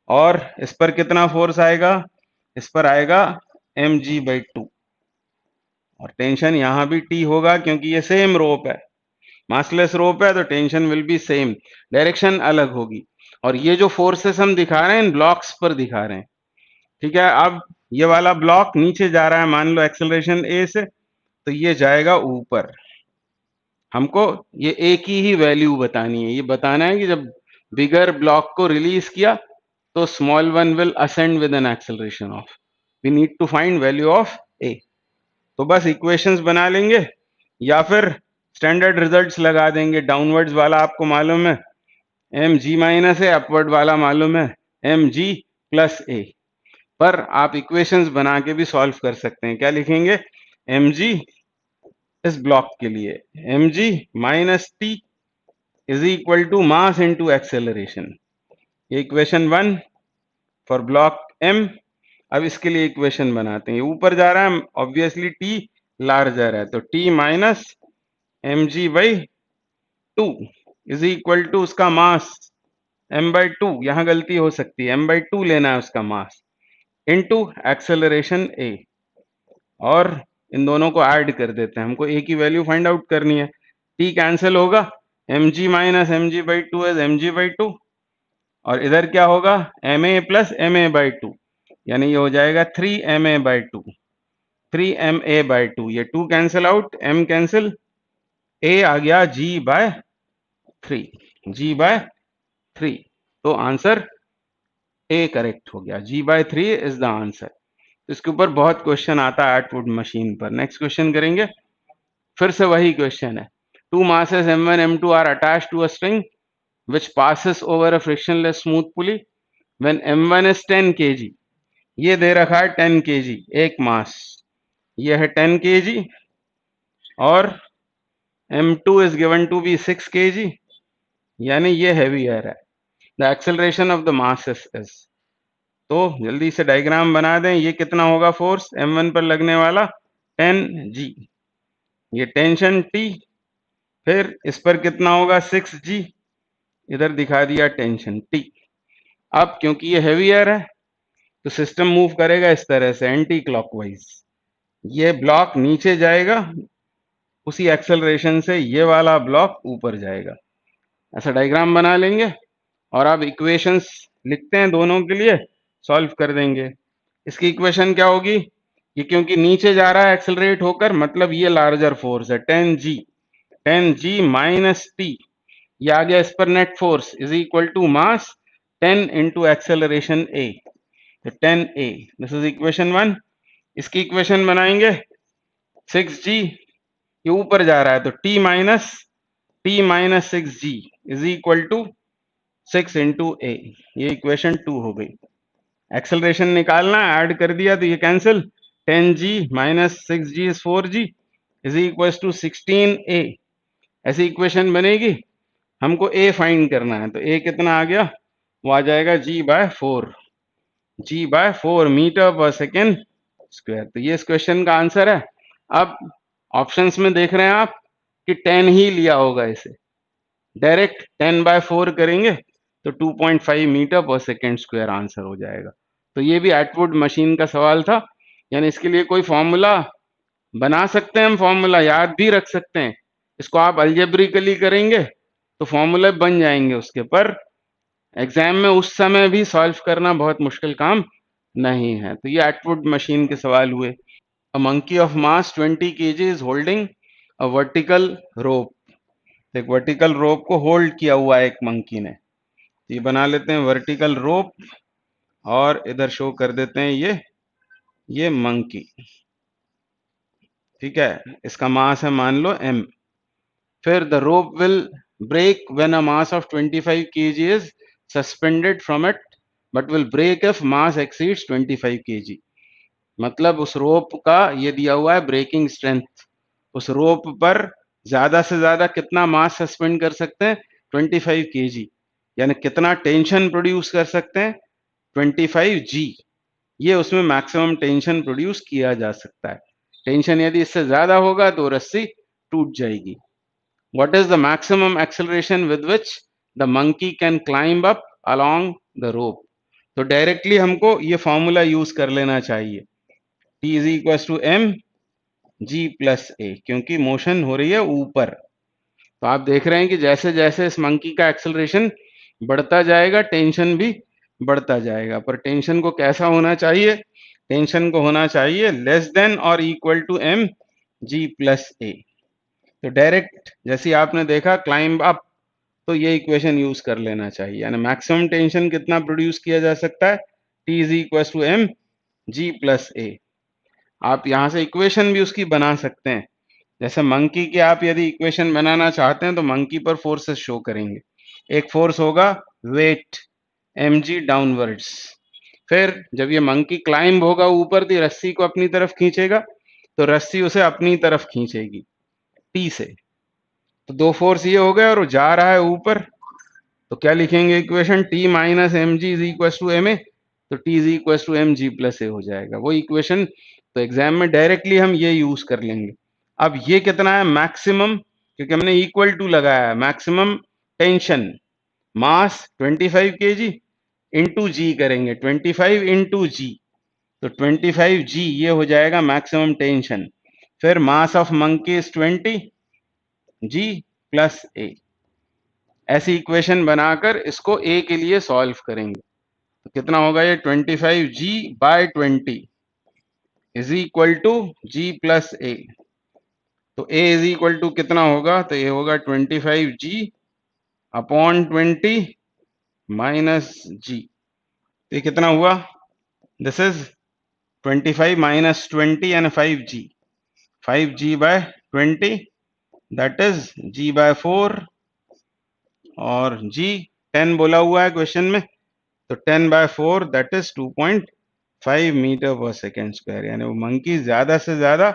और इस पर कितना फोर्स आएगा? इस पर आएगा mg/2, और टेंशन यहां भी T होगा क्योंकि ये सेम रोप है, मासलेस रोप है, तो tension will be same, direction अलग होगी. और ये जो फोर्सेस हम दिखा रहे हैं इन ब्लॉक्स पर दिखा रहे हैं. ठीक है, अब ये वाला ब्लॉक नीचे जा रहा है, मान लो एक्सेलरेशन a से, तो ये जाएगा ऊपर. हमको ये a की ही वैल्यू बतानी है. ये बताना है कि जब बिगर ब्लॉक को रिलीज किया तो small one will ascend with an acceleration of. We need to find value of a. तो बस इक्वेशंस बना लेंगे या फिर स्टैंडर्ड रिजल्ट्स लगा देंगे. डाउनवर्ड्स वाला आपको मालूम है mg माइनस है, अपवर्ड वाला मालूम है mg प्लस a. पर आप इक्वेशंस बना के भी सॉल्व कर सकते हैं. क्या लिखेंगे? mg इस ब्लॉक के लिए mg minus t is equal to mass into acceleration. ये इक्वेशन 1 फॉर ब्लॉक m. अब इसके लिए इक्वेशन बनाते हैं. ऊपर जा रहा है, ऑब्वियसली t लार्जर है, तो t minus mg/2 is equal to उसका मास m/2. यहां गलती हो सकती है, m/2 लेना है उसका मास, इनटू एक्सेलरेशन a. और इन दोनों को ऐड कर देते हैं, हमको a की वैल्यू फाइंड आउट करनी है. t कैंसिल होगा, mg minus mg/2 is mg/2, और इधर क्या होगा? ma प्लस ma/2, यानी ये हो जाएगा 3ma/2. 3ma/2, ये 2 cancel out, m cancel, a आ गया g/3. g/3, तो आंसर ए करेक्ट हो गया. g/3 is the answer. इसके ऊपर बहुत क्वेश्चन आता है एटवुड मशीन पर. नेक्स्ट क्वेश्चन करेंगे. फिर से वही क्वेश्चन है. Two masses m1 m2 are attached to a string which passes over a frictionless smooth pulley when m1 is 10 kg. ये दे रखा है 10 kg एक मास, ये है 10 kg, और m2 is given to be 6 kg, यानी ये हेवियर है. The acceleration of the masses is. तो जल्दी से डायग्राम बना दें. ये कितना होगा फोर्स m1 पर लगने वाला? 10g. ये टेंशन T, फिर इस पर कितना होगा? 6g. इधर दिखा दिया टेंशन T. अब क्योंकि ये हेवियर है तो सिस्टम मूव करेगा इस तरह से एंटी क्लॉकवाइज. ये ब्लॉक नीचे जाएगा, उसी एक्सेलरेशन से ये वाला ब्लॉक ऊपर जाएगा. ऐसा डायग्राम बना लेंगे और अब इक्वेशंस लिखते हैं दोनों के लिए, सॉल्व कर देंगे. इसकी इक्वेशन क्या होगी? ये क्योंकि नीचे जा रहा है एक्सेलरेट होकर, मतलब ये लार्जर फोर्स है 10g माइनस टी. ये आ गया इस पर net force is equal to mass 10 into acceleration a. तो 10a, दिस इज इक्वेशन 1. इसकी इक्वेशन बनाएंगे 6g, ये ऊपर जा रहा है तो t minus 6g is equal to 6 into a. ये इक्वेशन 2 हो गई. एक्सेलरेशन निकालना, ऐड कर दिया तो ये cancel. 10g minus 6g is 4g is equal to 16a. ऐसी इक्वेशन बनेगी. हमको a फाइंड करना है, तो a कितना आ गया? वो आ जाएगा g/4 मीटर पर सेकेंड स्क्वायर. तो ये इस क्वेश्चन का आंसर है. अब ऑप्शंस में देख रहे हैं आप कि 10 ही लिया होगा, इसे डायरेक्ट 10/4 करेंगे तो 2.5 मीटर पर सेकेंड स्क्वायर आंसर हो जाएगा। तो ये भी एटवुड मशीन का सवाल था, यानी इसके लिए कोई फॉर्मूला बना सकते हैं, हम फॉर्मूला याद भी रख सकते हैं। इसको आप अलजेब्रिकली करेंगे तो फॉर्मूले बन जाएंगे उसके, पर एग्जाम में उस समय भी सॉल्व करना बहुत मुश्किल काम नहीं है। तो ये एटवुड मशीन के सवाल हुए। A monkey of mass 20 kg is holding a vertical rope. एक वर्टिकल रोप को होल्ड किया हुआ है एक मंकी ने। ये बना लेते हैं वर्टिकल रोप और इधर शो कर देते हैं ये मंकी। ठीक है, इसका मास है मान लो m। फिर the rope will break when a mass of 25 kg is suspended from it, but will break if mass exceeds 25 kg। मतलब उस रोप का ये दिया हुआ है ब्रेकिंग स्ट्रेंथ, उस रोप पर ज्यादा से ज्यादा कितना मास सस्पेंड कर सकते हैं, 25 kg, यानी कितना टेंशन प्रोड्यूस कर सकते हैं, 25 G। ये उसमें मैक्सिमम टेंशन प्रोड्यूस किया जा सकता है। टेंशन यदि इससे ज्यादा होगा तो रस्सी टूट जाएगी। What is the maximum acceleration with which the monkey can climb up along the rope? तो डायरेक्टली हमको ये फॉर्मूला यूज कर लेना चाहिए, T is equal to m g plus a, क्योंकि मोशन हो रही है ऊपर। तो आप देख रहे हैं कि जैसे जैसे इस मंकी का एक्सेलरेशन बढ़ता जाएगा टेंशन भी बढ़ता जाएगा, पर टेंशन को कैसा होना चाहिए, टेंशन को होना चाहिए लेस देन और equal to m g plus a. तो डायरेक्ट जैसे ही आपने देखा क्लाइंब अप, तो ये इक्वेशन यूज कर लेना चाहिए, यानी मैक्सिमम टेंशन कितना प्रोड्यूस किया जा सकता है, T is equal to m g plus a. आप यहाँ से इक्वेशन भी उसकी बना सकते हैं। जैसे मंकी की आप यदि इक्वेशन बनाना चाहते हैं तो मंकी पर फोर्सेस शो करेंगे। एक फोर्स होगा वेट mg डाउनवर्ड्स, फिर जब ये मंकी क्लाइंब होगा ऊपर तो रस्सी को अपनी तरफ खींचेगा, तो रस्सी उसे अपनी तरफ खींचेगी T से। तो दो फोर्स ये हो गए और वो जा रहा है ऊपर, तो क्या लिखेंगे equation, T minus m g is equal to m a, तो T is equal to m g plus a हो जाएगा वो इक्वेशन। तो एग्जाम में डायरेक्टली हम ये यूज कर लेंगे। अब ये कितना है मैक्सिमम, क्योंकि हमने इक्वल टू लगाया है, मैक्सिमम टेंशन मास 25 kg इंटू जी करेंगे, 25 इंटू जी, तो 25 जी ये हो जाएगा मैक्सिमम टेंशन। फिर mass of monkey is 20 g plus a. ऐसी इक्वेशन बनाकर इसको ए के लिए सॉल्व करेंगे। तो कितना होगा ये, 25 g by 20 is equal to g plus a. तो ए इज इक्वल टू कितना होगा, तो ये होगा 25 जी अपॉन 20 माइनस जी। तो ये कितना हुआ, this is 25 minus 20 and 5g, 5g by 20 that is g by 4, और g 10 बोला हुआ है क्वेश्चन में, तो 10 बाय 4 दैट इज 2.5 मीटर पर सेकेंड स्क्वायर। यानी वो मंकी ज्यादा से ज्यादा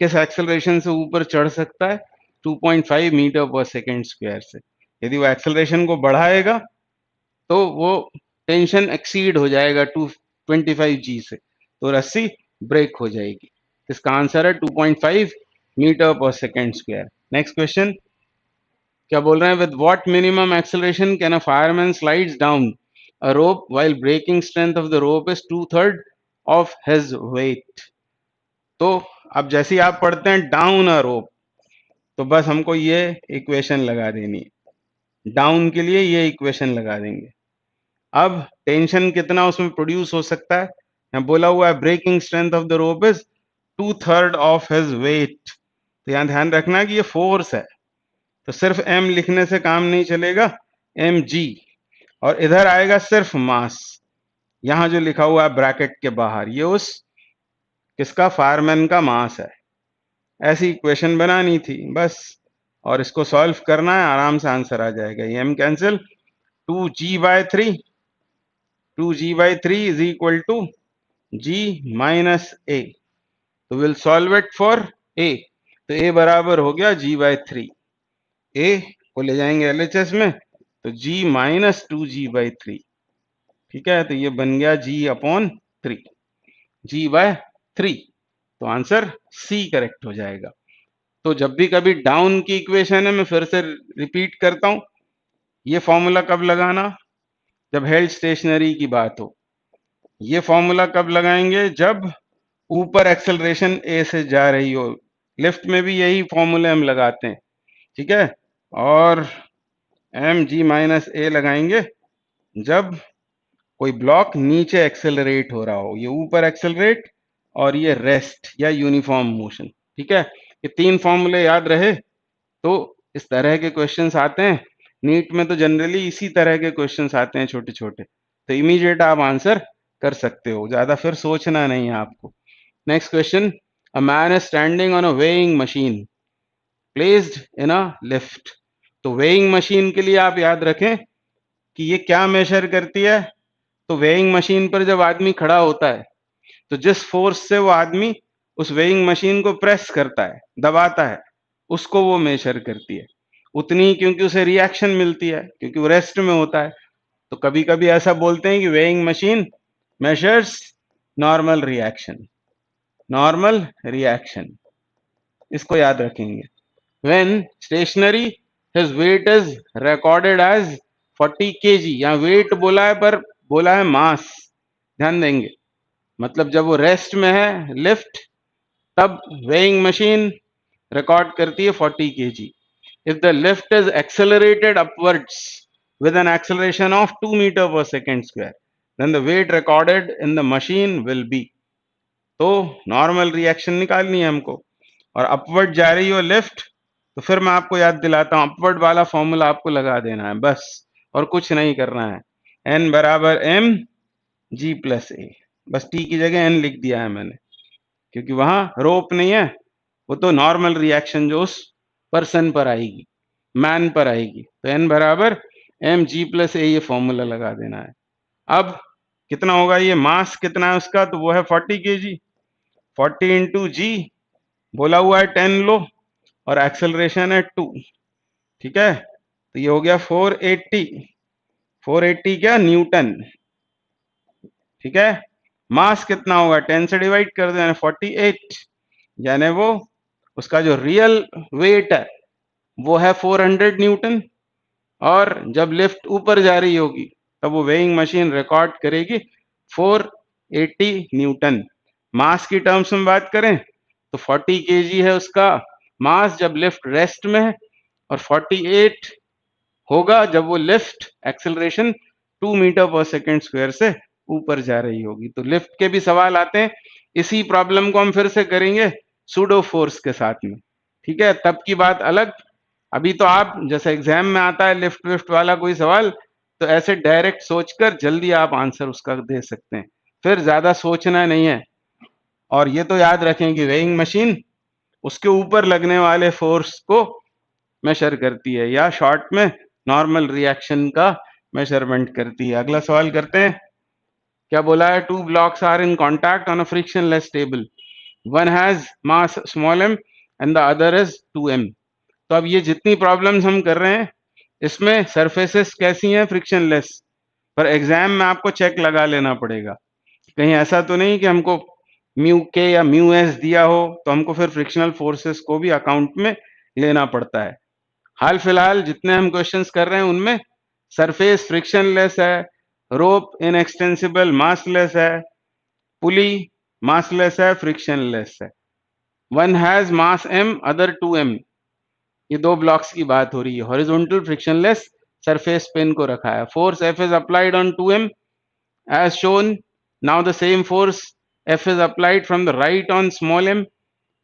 किस एक्सेलरेशन से ऊपर चढ़ सकता है, 2.5 मीटर पर सेकेंड स्क्वायर से। यदि वो एक्सेलरेशन को बढ़ाएगा तो वो टेंशन एक्सीड हो जाएगा 225 जी से, तो रस्सी ब्रेक हो जाएगी। इसका आंसर है 2.5 मीटर पर सेकेंड स्क्वायर। नेक्स्ट क्वेश्चन क्या बोल रहे हैं, with what minimum acceleration can a fireman slides down a rope while breaking strength of the rope is 2/3 of his weight. तो अब जैसे ही आप पढ़ते हैं डाउन अ रोप, तो बस हमको ये इक्वेशन लगा देनी है, डाउन के लिए ये इक्वेशन लगा देंगे। अब टेंशन कितना उसमें प्रोड्यूस हो सकता है, यहाँ बोला हुआ है breaking strength of the rope is 2/3 of his weight. तो यहाँ ध्यान रखना कि ये फोर्स है, तो सिर्फ m लिखने से काम नहीं चलेगा, mg, और इधर आएगा सिर्फ मास, यहां जो लिखा हुआ है ब्रैकेट के बाहर, ये उस किसका, फायरमैन का मास है। ऐसी इक्वेशन बनानी थी बस, और इसको सॉल्व करना है, आराम से आंसर आ जाएगा। ये m cancel, 2g/3, 2g/3 is equal to g minus a। तो will solve it for a, तो a बराबर हो गया g/3, a को ले जाएंगे LHS में, तो g माइनस 2g/3। ठीक है, तो ये बन गया g अपॉन 3, g/3। तो आंसर सी करेक्ट हो जाएगा। तो जब भी कभी डाउन की इक्वेशन है, मैं फिर से रिपीट करता हूं, ये फॉर्मूला कब लगाना, जब हेल्ड स्टेशनरी की बात हो। ये फॉर्मूला कब लगाएंगे? जब ऊपर एक्सेलरेशन ए से जा रही हो। लिफ्ट में भी यही फॉर्मूले हम लगाते हैं, ठीक है। और एम जी माइनस ए लगाएंगे जब कोई ब्लॉक नीचे एक्सेलरेट हो रहा हो, ये ऊपर एक्सेलरेट और ये रेस्ट या यूनिफॉर्म मोशन, ठीक है। ये तीन फॉर्मूले याद रहे तो इस तरह के क्वेश्चंस आते हैं। नीट में तो जनरली इसी तरह के क्वेश्चंस आते हैं छोटे छोटे, तो इमीडिएट आप आंसर कर सकते हो, ज्यादा फिर सोचना नहीं है आपको। Next question, a man is standing on a weighing machine placed in a lift. तो वेइंग मशीन के लिए आप याद रखें कि ये क्या मेजर करती है। तो वेइंग मशीन पर जब आदमी खड़ा होता है तो जिस फोर्स से वो आदमी उस वेइंग मशीन को प्रेस करता है, दबाता है, उसको वो मेजर करती है उतनी, क्योंकि उसे रिएक्शन मिलती है, क्योंकि वो रेस्ट में होता है। तो कभी कभी ऐसा बोलते हैं कि weighing machine measures normal reaction, normal reaction, इसको याद रखेंगे। When stationary his weight is recorded as 40 kg, या वेट बोला है पर बोला है मास, ध्यान देंगे। मतलब जब वो रेस्ट में है लिफ्ट, तब वेइंग मशीन रिकॉर्ड करती है 40 kg। If the lift is accelerated upwards with an acceleration of 2 meter per second square, then the weight recorded in the machine will be। तो नॉर्मल रिएक्शन निकालनी है हमको, और अपवर्ड जा रही हो लिफ्ट, तो फिर मैं आपको याद दिलाता हूं, अपवर्ड वाला फॉर्मूला आपको लगा देना है बस, और कुछ नहीं करना है। एन बराबर एम जी प्लस ए, बस टी की जगह एन लिख दिया है मैंने, क्योंकि वहां रोप नहीं है, वो तो नॉर्मल रिएक्शन जो उस पर्सन पर आएगी, मैन पर आएगी। तो एन बराबर एम जी प्लस ए, ये फॉर्मूला लगा देना है। अब कितना होगा, ये मास कितना है उसका, तो वो है 40 kg। 40 इंटू जी बोला हुआ है 10 लो, और एक्सेलरेशन है 2, ठीक है। तो ये हो गया 480, 480 क्या न्यूटन, ठीक है। मास कितना होगा, 10 से डिवाइड कर दो यानी 48, यानी वो उसका जो रियल वेट है वो है 400 न्यूटन। और जब लिफ्ट ऊपर जा रही होगी तब वो वेइंग मशीन रिकॉर्ड करेगी 480 न्यूटन। मास की टर्म्स में बात करें तो 40 kg है उसका मास जब लिफ्ट रेस्ट में है, और 48 होगा जब वो लिफ्ट एक्सेलरेशन 2 मीटर पर सेकेंड स्क्वायर से ऊपर जा रही होगी। तो लिफ्ट के भी सवाल आते हैं, इसी प्रॉब्लम को हम फिर से करेंगे सूडो फोर्स के साथ में, ठीक है, तब की बात अलग। अभी तो आप जैसे एग्जाम में आता है लिफ्ट विफ्ट वाला कोई सवाल, तो ऐसे डायरेक्ट सोचकर जल्दी आप आंसर उसका दे सकते हैं, फिर ज्यादा सोचना नहीं है। और ये तो याद रखें कि वेइंग मशीन उसके ऊपर लगने वाले फोर्स को मेजर करती है, या शॉर्ट में नॉर्मल रिएक्शन का मेजरमेंट करती है। अगला सवाल करते हैं, क्या बोला है, two blocks are in contact on a frictionless table, one has mass small m and the other is 2m। तो अब ये जितनी प्रॉब्लम्स हम कर रहे हैं इसमें सरफेसेस कैसी हैं, फ्रिक्शनलेस। पर एग्जाम में आपको चेक लगा लेना पड़ेगा, कहीं ऐसा तो नहीं कि हमको म्यू के या म्यू एस दिया हो तो हमको फिर फ्रिक्शनल फोर्सेस को भी अकाउंट में लेना पड़ता है। हाल फिलहाल जितने हम क्वेश्चंस कर रहे हैं उनमें सरफेस फ्रिक्शनलेस है, रोप इनएक्सटेंसिबल मासलेस है, पुली मासलेस है, फ्रिक्शनलेस है। One has mass m other 2m, ये दो ब्लॉक्स की बात हो रही है। हॉरिजॉन्टल फ्रिक्शनलेस सरफेस पे इनको रखा है। Force F is applied on 2m as shown. Now the same force F is applied from the right on small m.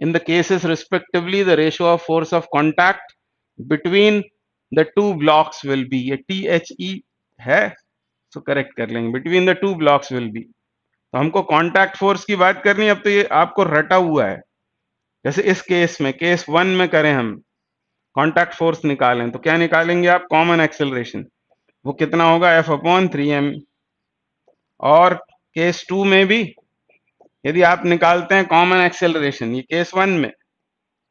In the cases respectively, the ratio of force of contact between the two blocks will be, ये THE है तो correct कर लेंगे, between the two blocks will be। तो हमको contact force की बात करनी है। अब तो ये आपको रटा हुआ है, जैसे इस केस में केस 1 में करें हम कॉन्टैक्ट फोर्स निकालें तो क्या निकालेंगे आप, कॉमन एक्सेलरेशन, वो कितना होगा F अपॉन 3m। और केस 2 में भी यदि आप निकालते हैं कॉमन एक्सेलरेशन, ये केस 1 में,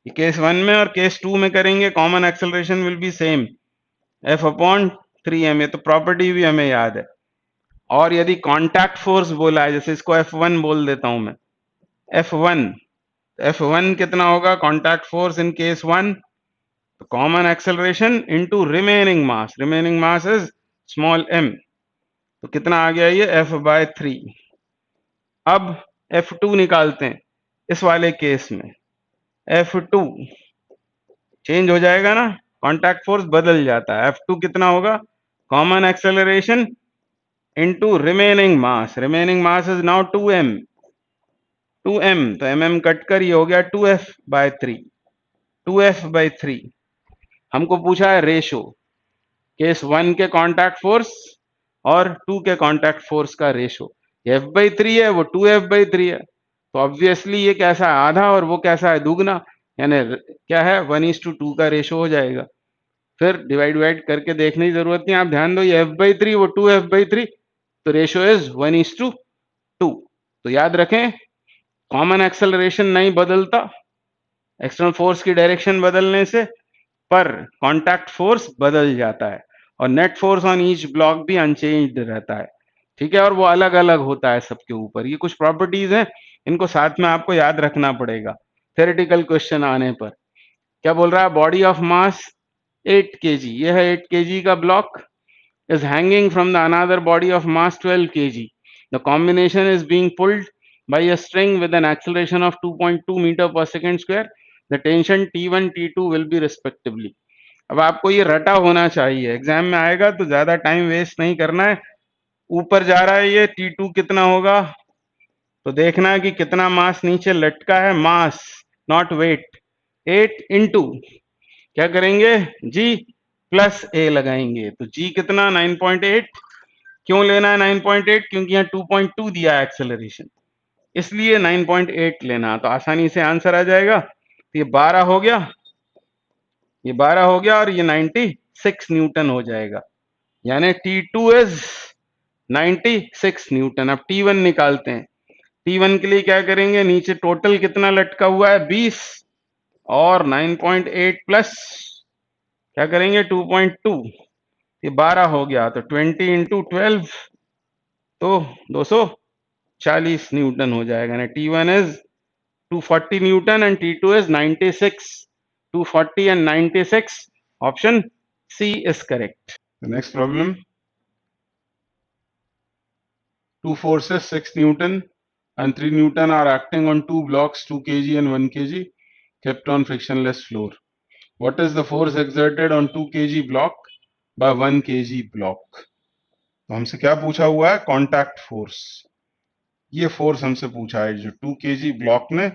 ये केस 1 में और केस 2 में करेंगे, common acceleration will be same F upon 3m। ये तो प्रॉपर्टी भी हमें याद है। और यदि कॉन्टैक्ट फोर्स बोला है, जैसे इसको F1 बोल देता हूं मैं, F1, F1 कितना होगा कॉन्टैक्ट फोर्स इन केस 1, तो common acceleration into remaining mass, remaining mass is small m, तो कितना आ गया ये F/3। अब F2 निकालते हैं इस वाले केस में। F2 चेंज हो जाएगा ना, कॉन्टैक्ट फोर्स बदल जाता है। F2 कितना होगा, common acceleration into remaining mass. Remaining mass is now 2m। 2m तो mm कट कर ये हो गया 2F/3। 2F/3 हमको पूछा है रेशो, केस 1 के कॉन्टैक्ट फोर्स और 2 के कॉन्टैक्ट फोर्स का रेशो। F/3 है, वो 2F/3 है, तो ऑब्वियसली ये कैसा है, आधा, और वो कैसा है, दुगना, यानी क्या है, 1:2 का रेशो हो जाएगा। फिर डिवाइड करके देखने की जरूरत नहीं, आप ध्यान दो, ये F/3 वो 2F/3, तो रेशो इज 1:2। तो याद रखें, कॉमन एक्सेलरेशन नहीं बदलता एक्सटर्नल फोर्स की डायरेक्शन बदलने से, पर कॉन्टैक्ट फोर्स बदल जाता है, और net force on each block भी अनचेंज्ड रहता है। ठीक है, और वो अलग अलग होता है सबके ऊपर। ये कुछ प्रॉपर्टीज हैं, इनको साथ में आपको याद रखना पड़ेगा थ्योरेटिकल क्वेश्चन आने पर। क्या बोल रहा है, बॉडी ऑफ मास 8 kg, ये है 8 kg का block, is hanging from the another body of mass 12 kg. The combination is being pulled by a string with an acceleration of 2.2 meter per second square. The tension T1 T2 will be respectively. अब आपको ये रटा होना चाहिए, exam में आएगा तो ज्यादा टाइम वेस्ट नहीं करना है। ऊपर जा रहा है ये T2 कितना होगा, तो देखना है कि कितना मास नीचे लटका है, मास नॉट वेट। 8 इंटू क्या करेंगे, G प्लस A लगाएंगे, तो G कितना 9.8। क्यों लेना है 9.8, क्योंकि यहाँ 2.2 दिया है एक्सेलरेशन, इसलिए 9.8 लेना, तो आसानी से आंसर आ जाएगा। तो ये 12 हो गया, ये 12 हो गया, और ये 96 न्यूटन हो जाएगा, यानी T2 इज 96 न्यूटन। अब T1 निकालते हैं। T1 के लिए क्या करेंगे, नीचे टोटल कितना लटका हुआ है 20, और 9.8 प्लस क्या करेंगे 2.2, ये 12 हो गया, तो 20 इंटू 12 तो 240 न्यूटन हो जाएगा ना। T1 is 240 Newton and T2 is 96। 240 and 96, option C is correct. The next problem, two forces 6 Newton and 3 Newton are acting on two blocks 2 kg and 1 kg kept on frictionless floor. What is the force exerted on 2 kg block by 1 kg block? तो हमसे क्या पूछा हुआ है, contact force. ये force हमसे पूछा है जो 2 kg ब्लॉक ने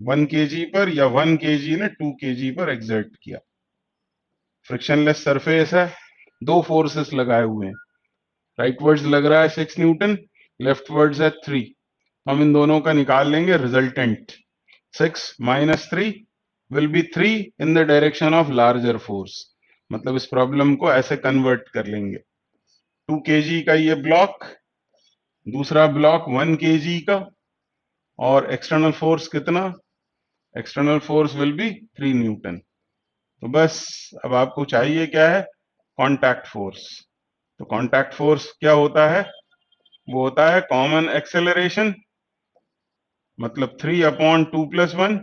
1 kg पर, या 1 kg ने 2 kg पर एक्सर्ट किया। फ्रिक्शनलेस सरफेस है, दो फोर्सेस लगाए हुए हैं, राइटवर्ड्स लग रहा है 6 न्यूटन, लेफ्टवर्ड्स है 3। हम इन दोनों का निकाल लेंगे resultant. 6 minus 3 will be 3 in the direction of larger force. मतलब इस प्रॉब्लम को ऐसे कन्वर्ट कर लेंगे, 2 kg का ये ब्लॉक, दूसरा ब्लॉक 1 kg का, और एक्सटर्नल फोर्स कितना, external force will be 3 Newton. तो बस अब आपको चाहिए क्या है, कॉन्टैक्ट फोर्स। तो कॉन्टैक्ट फोर्स क्या होता है, वो होता है कॉमन एक्सेलरेशन, मतलब 3/2 + 1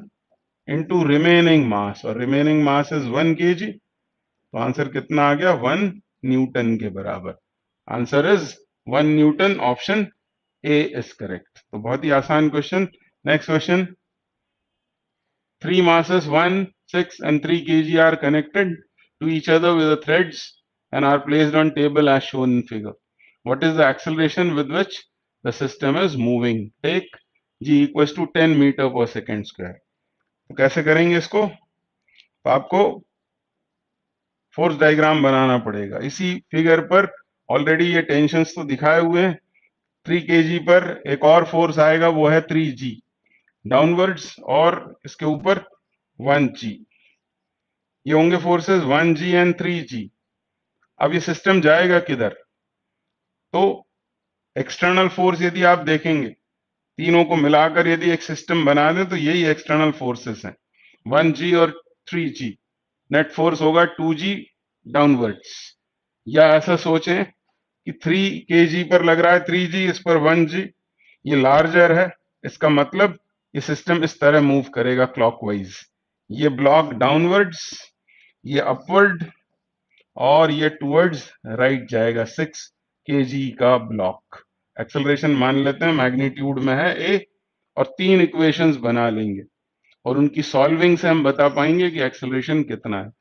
इंटू रिमेनिंग मास, और रिमेनिंग मास इज 1 kg। तो आंसर कितना आ गया, 1 न्यूटन के बराबर। Answer is 1 Newton, option A is correct. तो बहुत ही आसान question. Next question, 3 masses 1, 6 and 3 kg are connected to each other with the threads and are placed on table as shown in figure. What is the acceleration with which the system is moving? Take G equals to 10 meter per second square. तो कैसे करेंगे इसको, तो आपको force diagram बनाना पड़ेगा। इसी figure पर already ये टेंशंस तो दिखाए हुए हैं। 3 kg पर एक और फोर्स आएगा, वो है 3G डाउनवर्ड्स, और इसके ऊपर 1G। ये होंगे फोर्सेस 1G एंड 3G। अब ये सिस्टम जाएगा किधर, तो एक्सटर्नल फोर्स यदि आप देखेंगे, तीनों को मिलाकर यदि एक सिस्टम बना दें, तो यही एक्सटर्नल फोर्सेस हैं, 1G और 3G। नेट फोर्स होगा 2G डाउनवर्ड्स। या ऐसा सोचें कि 3 kg पर लग रहा है 3G, इस पर 1G, ये लार्जर है, इसका मतलब ये सिस्टम इस तरह मूव करेगा क्लॉकवाइज। ये ब्लॉक डाउनवर्ड्स, ये अपवर्ड, और ये टुवर्ड्स राइट जाएगा 6 kg का ब्लॉक। एक्सेलरेशन मान लेते हैं मैग्नीट्यूड में है a, और 3 इक्वेशंस बना लेंगे और उनकी सॉल्विंग से हम बता पाएंगे कि एक्सेलरेशन कितना है।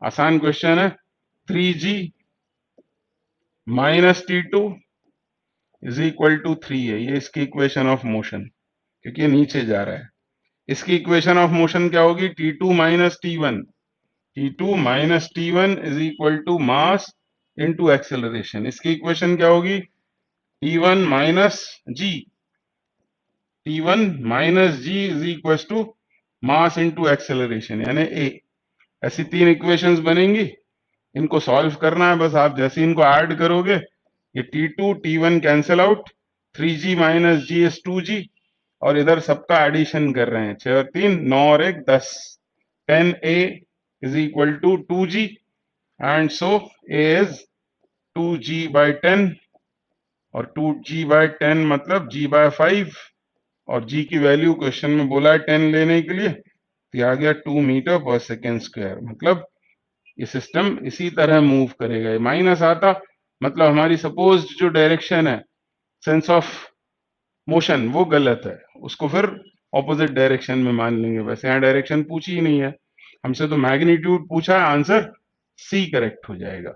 आसान क्वेश्चन है। 3g minus T2 is equal to 3 है, ये इसकी इक्वेशन ऑफ मोशन, क्योंकि ये नीचे जा रहा है। इसकी इक्वेशन ऑफ मोशन क्या होगी? T2 minus T1, T2 minus T1 is equal to mass into acceleration. इसकी इक्वेशन क्या होगी? T1 minus g, T1 minus g is equal to mass into acceleration यानी a। ऐसी 3 इक्वेशंस बनेंगी, इनको सॉल्व करना है बस। आप जैसे इनको ऐड करोगे, ये T2 T1 cancel out, 3g minus g is 2g, और इधर सबका एडिशन कर रहे हैं। 6 और 3 9 और 1 10, 10a is equal to 2g, and so a is 2g by 10, और 2g बाई 10 मतलब g बाय 5, और g की वैल्यू क्वेश्चन में बोला है 10 लेने के लिए, तो ये आ गया 2 मीटर पर सेकेंड स्क्वायर। मतलब ये सिस्टम इसी तरह मूव करेगा। ये माइनस आता मतलब हमारी सपोज जो डायरेक्शन है, सेंस ऑफ मोशन, वो गलत है, उसको फिर ऑपोजिट डायरेक्शन में मान लेंगे। वैसे यहाँ डायरेक्शन पूछी ही नहीं है हमसे, तो मैग्नीट्यूड पूछा है, आंसर सी करेक्ट हो जाएगा।